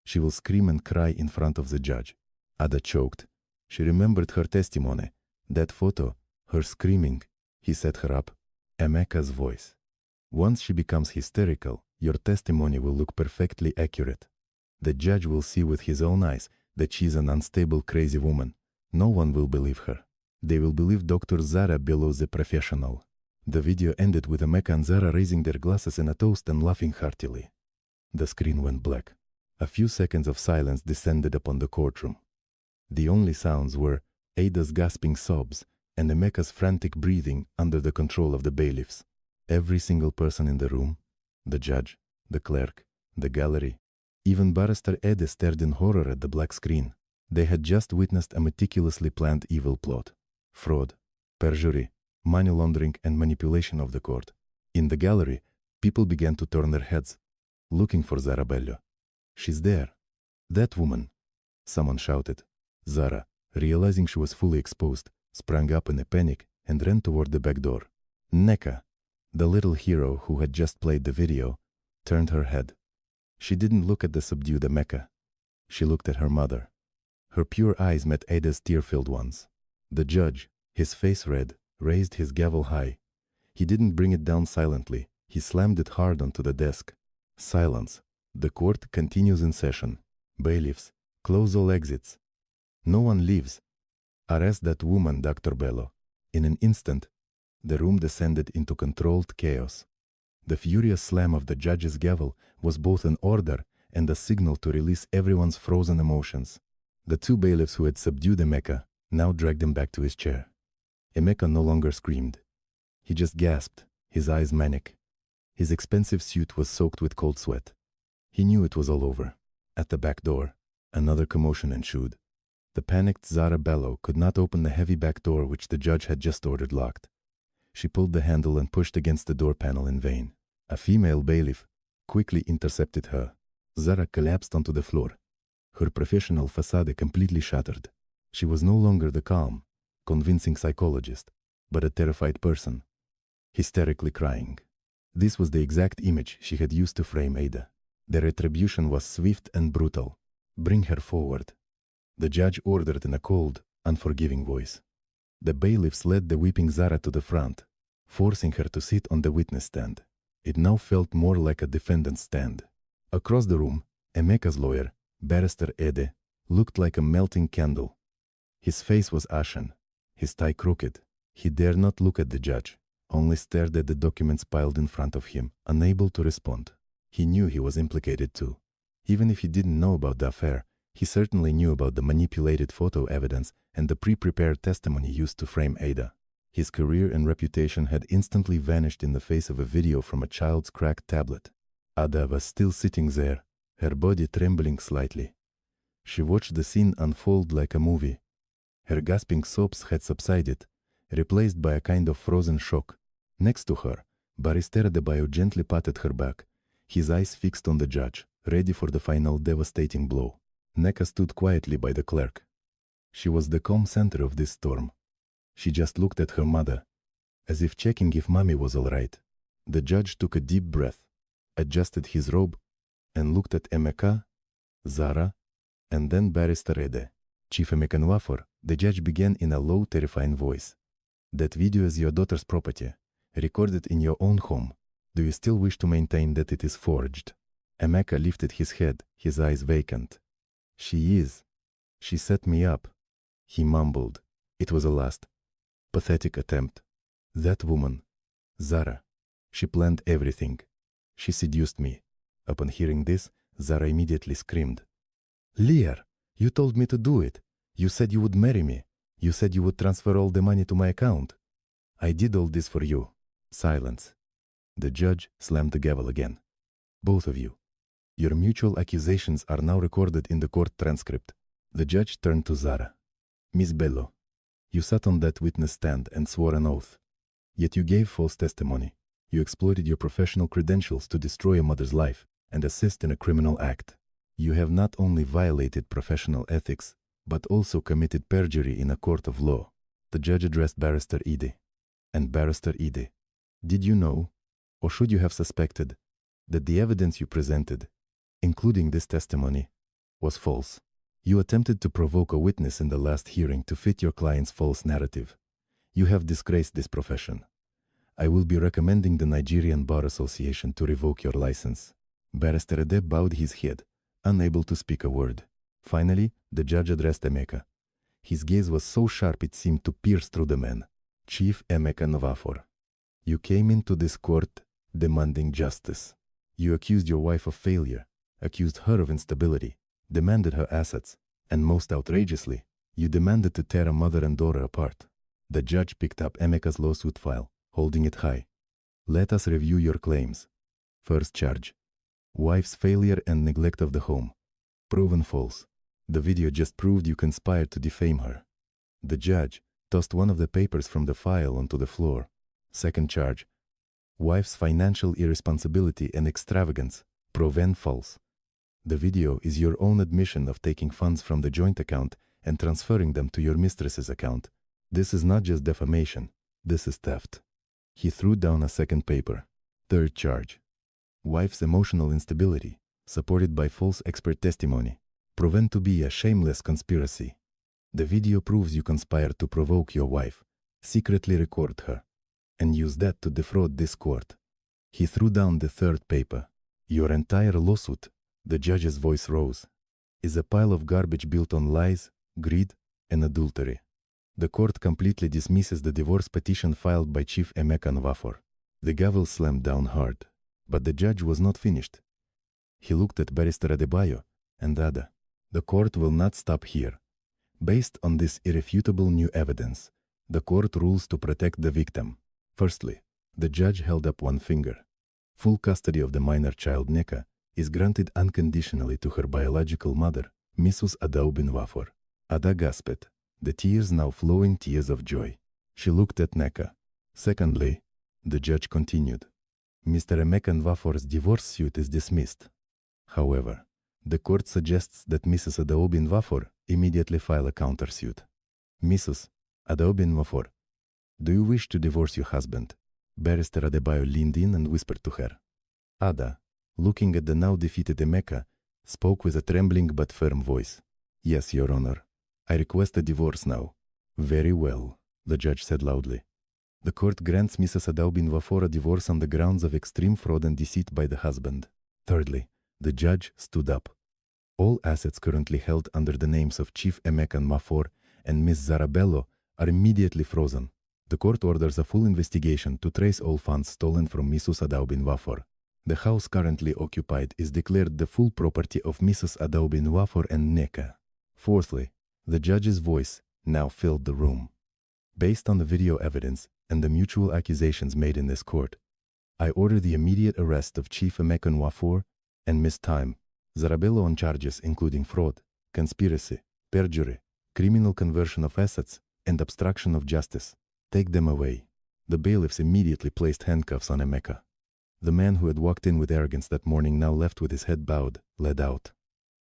She will scream and cry in front of the judge." Ada choked. She remembered her testimony. That photo, her screaming. He set her up. Emeka's voice. "Once she becomes hysterical, your testimony will look perfectly accurate. The judge will see with his own eyes that she's an unstable, crazy woman. No one will believe her. They will believe Dr. Zara Bello, the professional." The video ended with Emeka and Zara raising their glasses in a toast and laughing heartily. The screen went black. A few seconds of silence descended upon the courtroom. The only sounds were Ada's gasping sobs and Emeka's frantic breathing under the control of the bailiffs. Every single person in the room, the judge, the clerk, the gallery, even Barrister Ede stared in horror at the black screen. They had just witnessed a meticulously planned evil plot. Fraud, perjury, money laundering and manipulation of the court. In the gallery, people began to turn their heads, looking for Zara Bello. "She's there. That woman," someone shouted. Zara, realizing she was fully exposed, sprang up in a panic and ran toward the back door. Neka, the little hero who had just played the video, turned her head. She didn't look at the subdued Emeka. She looked at her mother. Her pure eyes met Ada's tear-filled ones. The judge, his face red, raised his gavel high. He didn't bring it down silently. He slammed it hard onto the desk. Silence. The court continues in session. Bailiffs, close all exits. No one leaves. Arrest that woman, Dr. Bello. In an instant, the room descended into controlled chaos. The furious slam of the judge's gavel was both an order and a signal to release everyone's frozen emotions. The two bailiffs who had subdued Emeka now dragged him back to his chair. Emeka no longer screamed. He just gasped, his eyes manic. His expensive suit was soaked with cold sweat. He knew it was all over. At the back door, another commotion ensued. The panicked Zara Bello could not open the heavy back door which the judge had just ordered locked. She pulled the handle and pushed against the door panel in vain. A female bailiff quickly intercepted her. Zara collapsed onto the floor, her professional facade completely shattered. She was no longer the calm, convincing psychologist, but a terrified person, hysterically crying. This was the exact image she had used to frame Ada. The retribution was swift and brutal. Bring her forward, the judge ordered in a cold, unforgiving voice. The bailiffs led the weeping Zara to the front, forcing her to sit on the witness stand. It now felt more like a defendant's stand. Across the room, Emeka's lawyer, Barrister Ede, looked like a melting candle. His face was ashen, his tie crooked. He dared not look at the judge, only stared at the documents piled in front of him, unable to respond. He knew he was implicated too. Even if he didn't know about the affair, he certainly knew about the manipulated photo evidence and the pre-prepared testimony used to frame Ada. His career and reputation had instantly vanished in the face of a video from a child's cracked tablet. Ada was still sitting there, her body trembling slightly. She watched the scene unfold like a movie. Her gasping sobs had subsided, replaced by a kind of frozen shock. Next to her, Barrister Adebayo gently patted her back, his eyes fixed on the judge, ready for the final devastating blow. Nneka stood quietly by the clerk. She was the calm center of this storm. She just looked at her mother, as if checking if mommy was all right. The judge took a deep breath, adjusted his robe, and looked at Emeka, Zara, and then Barrister Ede. Chief Emeka Nwafor, the judge began in a low, terrifying voice. That video is your daughter's property, recorded in your own home. Do you still wish to maintain that it is forged? Emeka lifted his head, his eyes vacant. She is. She set me up. He mumbled. It was a last, pathetic attempt. That woman, Zara, she planned everything. She seduced me. Upon hearing this, Zara immediately screamed. Liar, you told me to do it. You said you would marry me. You said you would transfer all the money to my account. I did all this for you. Silence. The judge slammed the gavel again. Both of you. Your mutual accusations are now recorded in the court transcript. The judge turned to Zara. Miss Bello, you sat on that witness stand and swore an oath. Yet you gave false testimony. You exploited your professional credentials to destroy a mother's life and assist in a criminal act. You have not only violated professional ethics, but also committed perjury in a court of law. The judge addressed Barrister Ede. And Barrister Ede, did you know, or should you have suspected, that the evidence you presented, including this testimony, was false? You attempted to provoke a witness in the last hearing to fit your client's false narrative. You have disgraced this profession. I will be recommending the Nigerian Bar Association to revoke your license. Barrister Ede bowed his head, unable to speak a word. Finally, the judge addressed Emeka. His gaze was so sharp it seemed to pierce through the man. Chief Emeka Nwafor, you came into this court demanding justice. You accused your wife of failure, accused her of instability, demanded her assets, and most outrageously, you demanded to tear a mother and daughter apart. The judge picked up Emeka's lawsuit file, holding it high. Let us review your claims. First charge. Wife's failure and neglect of the home. Proven false. The video just proved you conspired to defame her. The judge tossed one of the papers from the file onto the floor. Second charge. Wife's financial irresponsibility and extravagance. Proven false. The video is your own admission of taking funds from the joint account and transferring them to your mistress's account. This is not just defamation. This is theft. He threw down a second paper. Third charge. Wife's emotional instability, supported by false expert testimony, proven to be a shameless conspiracy. The video proves you conspired to provoke your wife, secretly record her, and use that to defraud this court. He threw down the third paper. Your entire lawsuit, the judge's voice rose, is a pile of garbage built on lies, greed, and adultery. The court completely dismisses the divorce petition filed by Chief Emeka Nwafor. The gavel slammed down hard, but the judge was not finished. He looked at Barrister Adebayo and Ada. The court will not stop here. Based on this irrefutable new evidence, the court rules to protect the victim. Firstly, the judge held up one finger. Full custody of the minor child Nneka is granted unconditionally to her biological mother, Mrs. Ada Nwafor. Ada gasped, the tears now flowing tears of joy. She looked at Nneka. Secondly, the judge continued, Mr. Emeka Nwafor's divorce suit is dismissed. However, the court suggests that Mrs. Ada Nwafor immediately file a countersuit. Mrs. Ada Nwafor, do you wish to divorce your husband? Barrister Adebayo leaned in and whispered to her. Ada, looking at the now defeated Emeka, spoke with a trembling but firm voice. "Yes, Your Honor. I request a divorce now." "Very well," the judge said loudly. "The court grants Mrs. Adaubin-Wafor a divorce on the grounds of extreme fraud and deceit by the husband." Thirdly, the judge stood up. "All assets currently held under the names of Chief Emeka Wafor and Miss Zarabello are immediately frozen. The court orders a full investigation to trace all funds stolen from Mrs. Adaubin-Wafor. The house currently occupied is declared the full property of Mrs. Adaubin-Wafor and Neka." Fourthly, the judge's voice now filled the room. "Based on the video evidence and the mutual accusations made in this court, I order the immediate arrest of Chief Emeka Wafor and Miss Time Zarabello on charges including fraud, conspiracy, perjury, criminal conversion of assets, and obstruction of justice. Take them away." The bailiffs immediately placed handcuffs on Emeka. The man who had walked in with arrogance that morning now left with his head bowed, led out.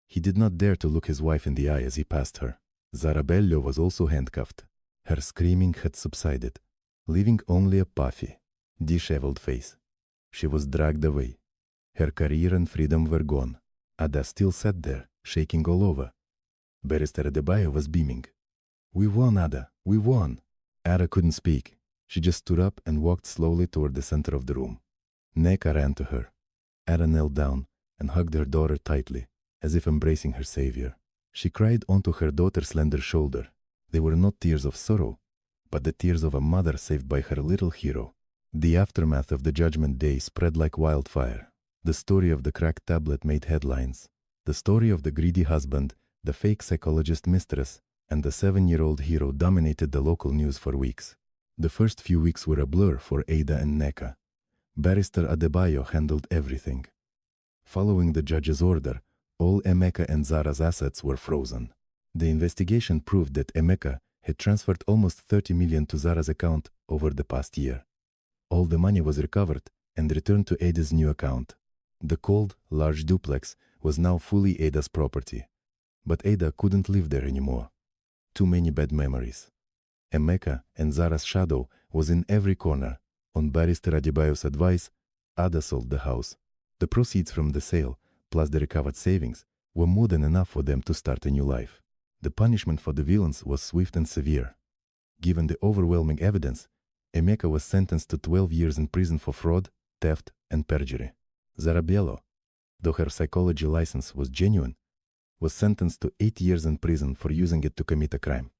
He did not dare to look his wife in the eye as he passed her. Zarabello was also handcuffed. Her screaming had subsided, leaving only a puffy, disheveled face. She was dragged away. Her career and freedom were gone. Ada still sat there, shaking all over. Barrister Adebayo was beaming. "We won, Ada, we won." Ada couldn't speak. She just stood up and walked slowly toward the center of the room. Neka ran to her. Ada knelt down and hugged her daughter tightly, as if embracing her savior. She cried onto her daughter's slender shoulder. They were not tears of sorrow, but the tears of a mother saved by her little hero. The aftermath of the Judgment Day spread like wildfire. The story of the cracked tablet made headlines. The story of the greedy husband, the fake psychologist mistress, and the 7-year-old hero dominated the local news for weeks. The first few weeks were a blur for Ada and Neka. Barrister Adebayo handled everything. Following the judge's order, all Emeka and Zara's assets were frozen. The investigation proved that Emeka had transferred almost 30 million to Zara's account over the past year. All the money was recovered and returned to Ada's new account. The cold, large duplex was now fully Ada's property. But Ada couldn't live there anymore. Too many bad memories. Emeka and Zara's shadow was in every corner. On Barrister Adebayo's advice, Ada sold the house. The proceeds from the sale, plus the recovered savings, were more than enough for them to start a new life. The punishment for the villains was swift and severe. Given the overwhelming evidence, Emeka was sentenced to 12 years in prison for fraud, theft, and perjury. Zarabello, though her psychology license was genuine, was sentenced to 8 years in prison for using it to commit a crime,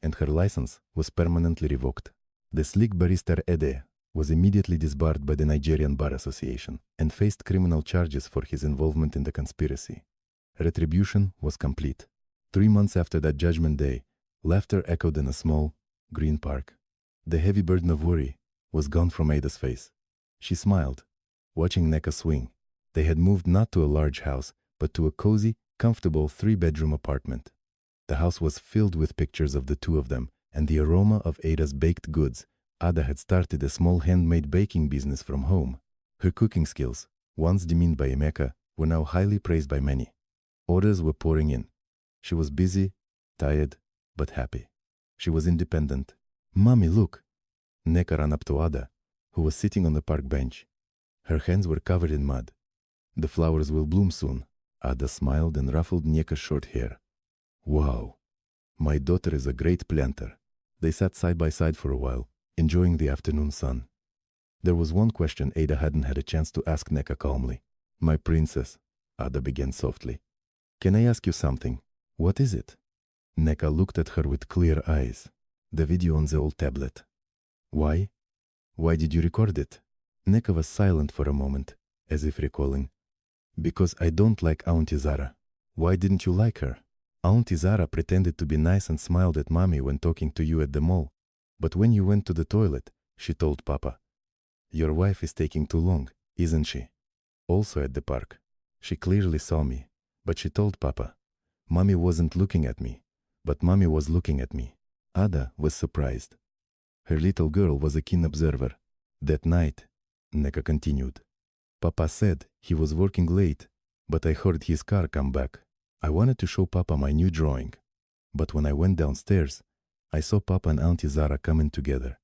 and her license was permanently revoked. The slick barrister Ede was immediately disbarred by the Nigerian Bar Association and faced criminal charges for his involvement in the conspiracy. Retribution was complete. 3 months after that Judgment Day, laughter echoed in a small, green park. The heavy burden of worry was gone from Ada's face. She smiled, watching Neka swing. They had moved not to a large house, but to a cozy, comfortable 3-bedroom apartment. The house was filled with pictures of the two of them and the aroma of Ada's baked goods. Ada had started a small handmade baking business from home. Her cooking skills, once demeaned by Emeka, were now highly praised by many. Orders were pouring in. She was busy, tired, but happy. She was independent. "Mommy, look!" Neka ran up to Ada, who was sitting on the park bench. Her hands were covered in mud. "The flowers will bloom soon." Ada smiled and ruffled Neka's short hair. "Wow, my daughter is a great planter." They sat side by side for a while, enjoying the afternoon sun. There was one question Ada hadn't had a chance to ask Neka calmly. "My princess," Ada began softly, "can I ask you something?" "What is it?" Neka looked at her with clear eyes. "The video on the old tablet." "Why? Why did you record it?" Neka was silent for a moment, as if recalling. "Because I don't like Auntie Zara." "Why didn't you like her?" "Auntie Zara pretended to be nice and smiled at Mommy when talking to you at the mall. But when you went to the toilet, she told Papa, 'Your wife is taking too long, isn't she?' Also at the park. She clearly saw me, but she told Papa. Mommy wasn't looking at me, but Mommy was looking at me." Ada was surprised. Her little girl was a keen observer. "That night," Neka continued, "Papa said he was working late, but I heard his car come back. I wanted to show Papa my new drawing. But when I went downstairs, I saw Papa and Auntie Zara coming together.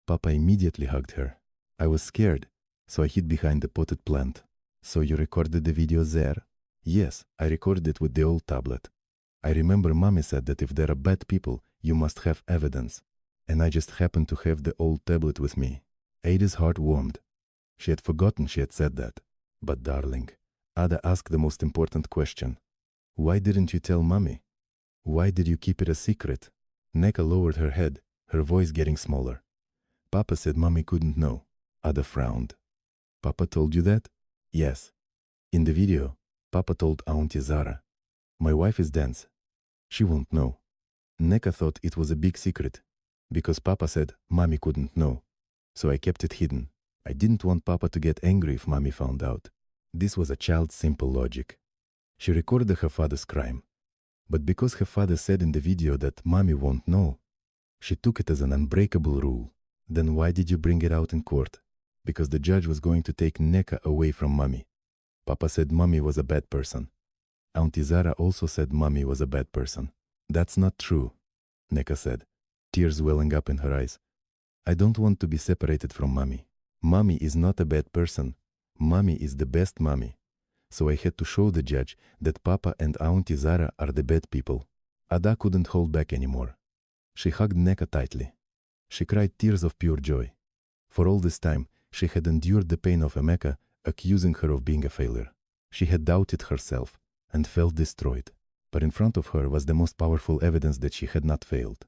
Papa immediately hugged her. I was scared, so I hid behind the potted plant. So you recorded the video there? Yes, I recorded it with the old tablet. I remember mommy said that if there are bad people, you must have evidence. And I just happened to have the old tablet with me. Ada's heart warmed. She had forgotten she had said that. But darling, Ada asked the most important question. Why didn't you tell mommy? Why did you keep it a secret? Neka lowered her head, her voice getting smaller. Papa said mommy couldn't know. Ada frowned. Papa told you that? Yes. In the video, Papa told Auntie Zara. My wife is dense. She won't know. Neka thought it was a big secret, because Papa said mommy couldn't know. So I kept it hidden. I didn't want Papa to get angry if mommy found out. This was a child's simple logic. She recorded her father's crime. But because her father said in the video that mommy won't know, she took it as an unbreakable rule. Then why did you bring it out in court? Because the judge was going to take Neka away from mommy. Papa said mommy was a bad person. Auntie Zara also said mommy was a bad person. That's not true, Neka said, tears welling up in her eyes. I don't want to be separated from mommy. Mommy is not a bad person. Mommy is the best mommy. So I had to show the judge that Papa and Auntie Zara are the bad people. Ada couldn't hold back anymore. She hugged Neka tightly. She cried tears of pure joy. For all this time, she had endured the pain of Emeka accusing her of being a failure. She had doubted herself and felt destroyed. But in front of her was the most powerful evidence that she had not failed.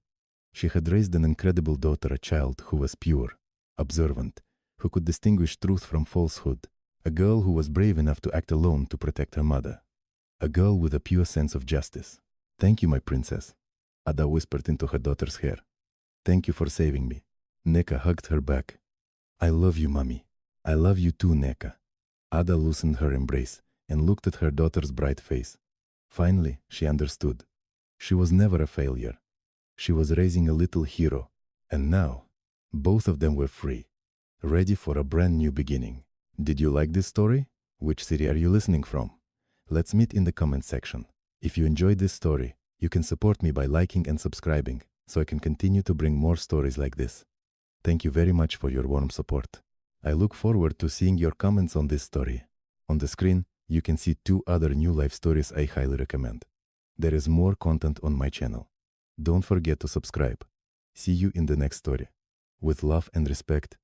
She had raised an incredible daughter, a child who was pure, observant, who could distinguish truth from falsehood, a girl who was brave enough to act alone to protect her mother, a girl with a pure sense of justice. Thank you, my princess, Ada whispered into her daughter's hair. Thank you for saving me. Neka hugged her back. I love you, mommy. I love you too, Neka. Ada loosened her embrace and looked at her daughter's bright face. Finally, she understood. She was never a failure. She was raising a little hero. And now, both of them were free, ready for a brand new beginning. Did you like this story? Which city are you listening from? Let's meet in the comment section. If you enjoyed this story, you can support me by liking and subscribing, so I can continue to bring more stories like this. Thank you very much for your warm support. I look forward to seeing your comments on this story. On the screen, you can see 2 other new life stories I highly recommend. There is more content on my channel. Don't forget to subscribe. See you in the next story. With love and respect,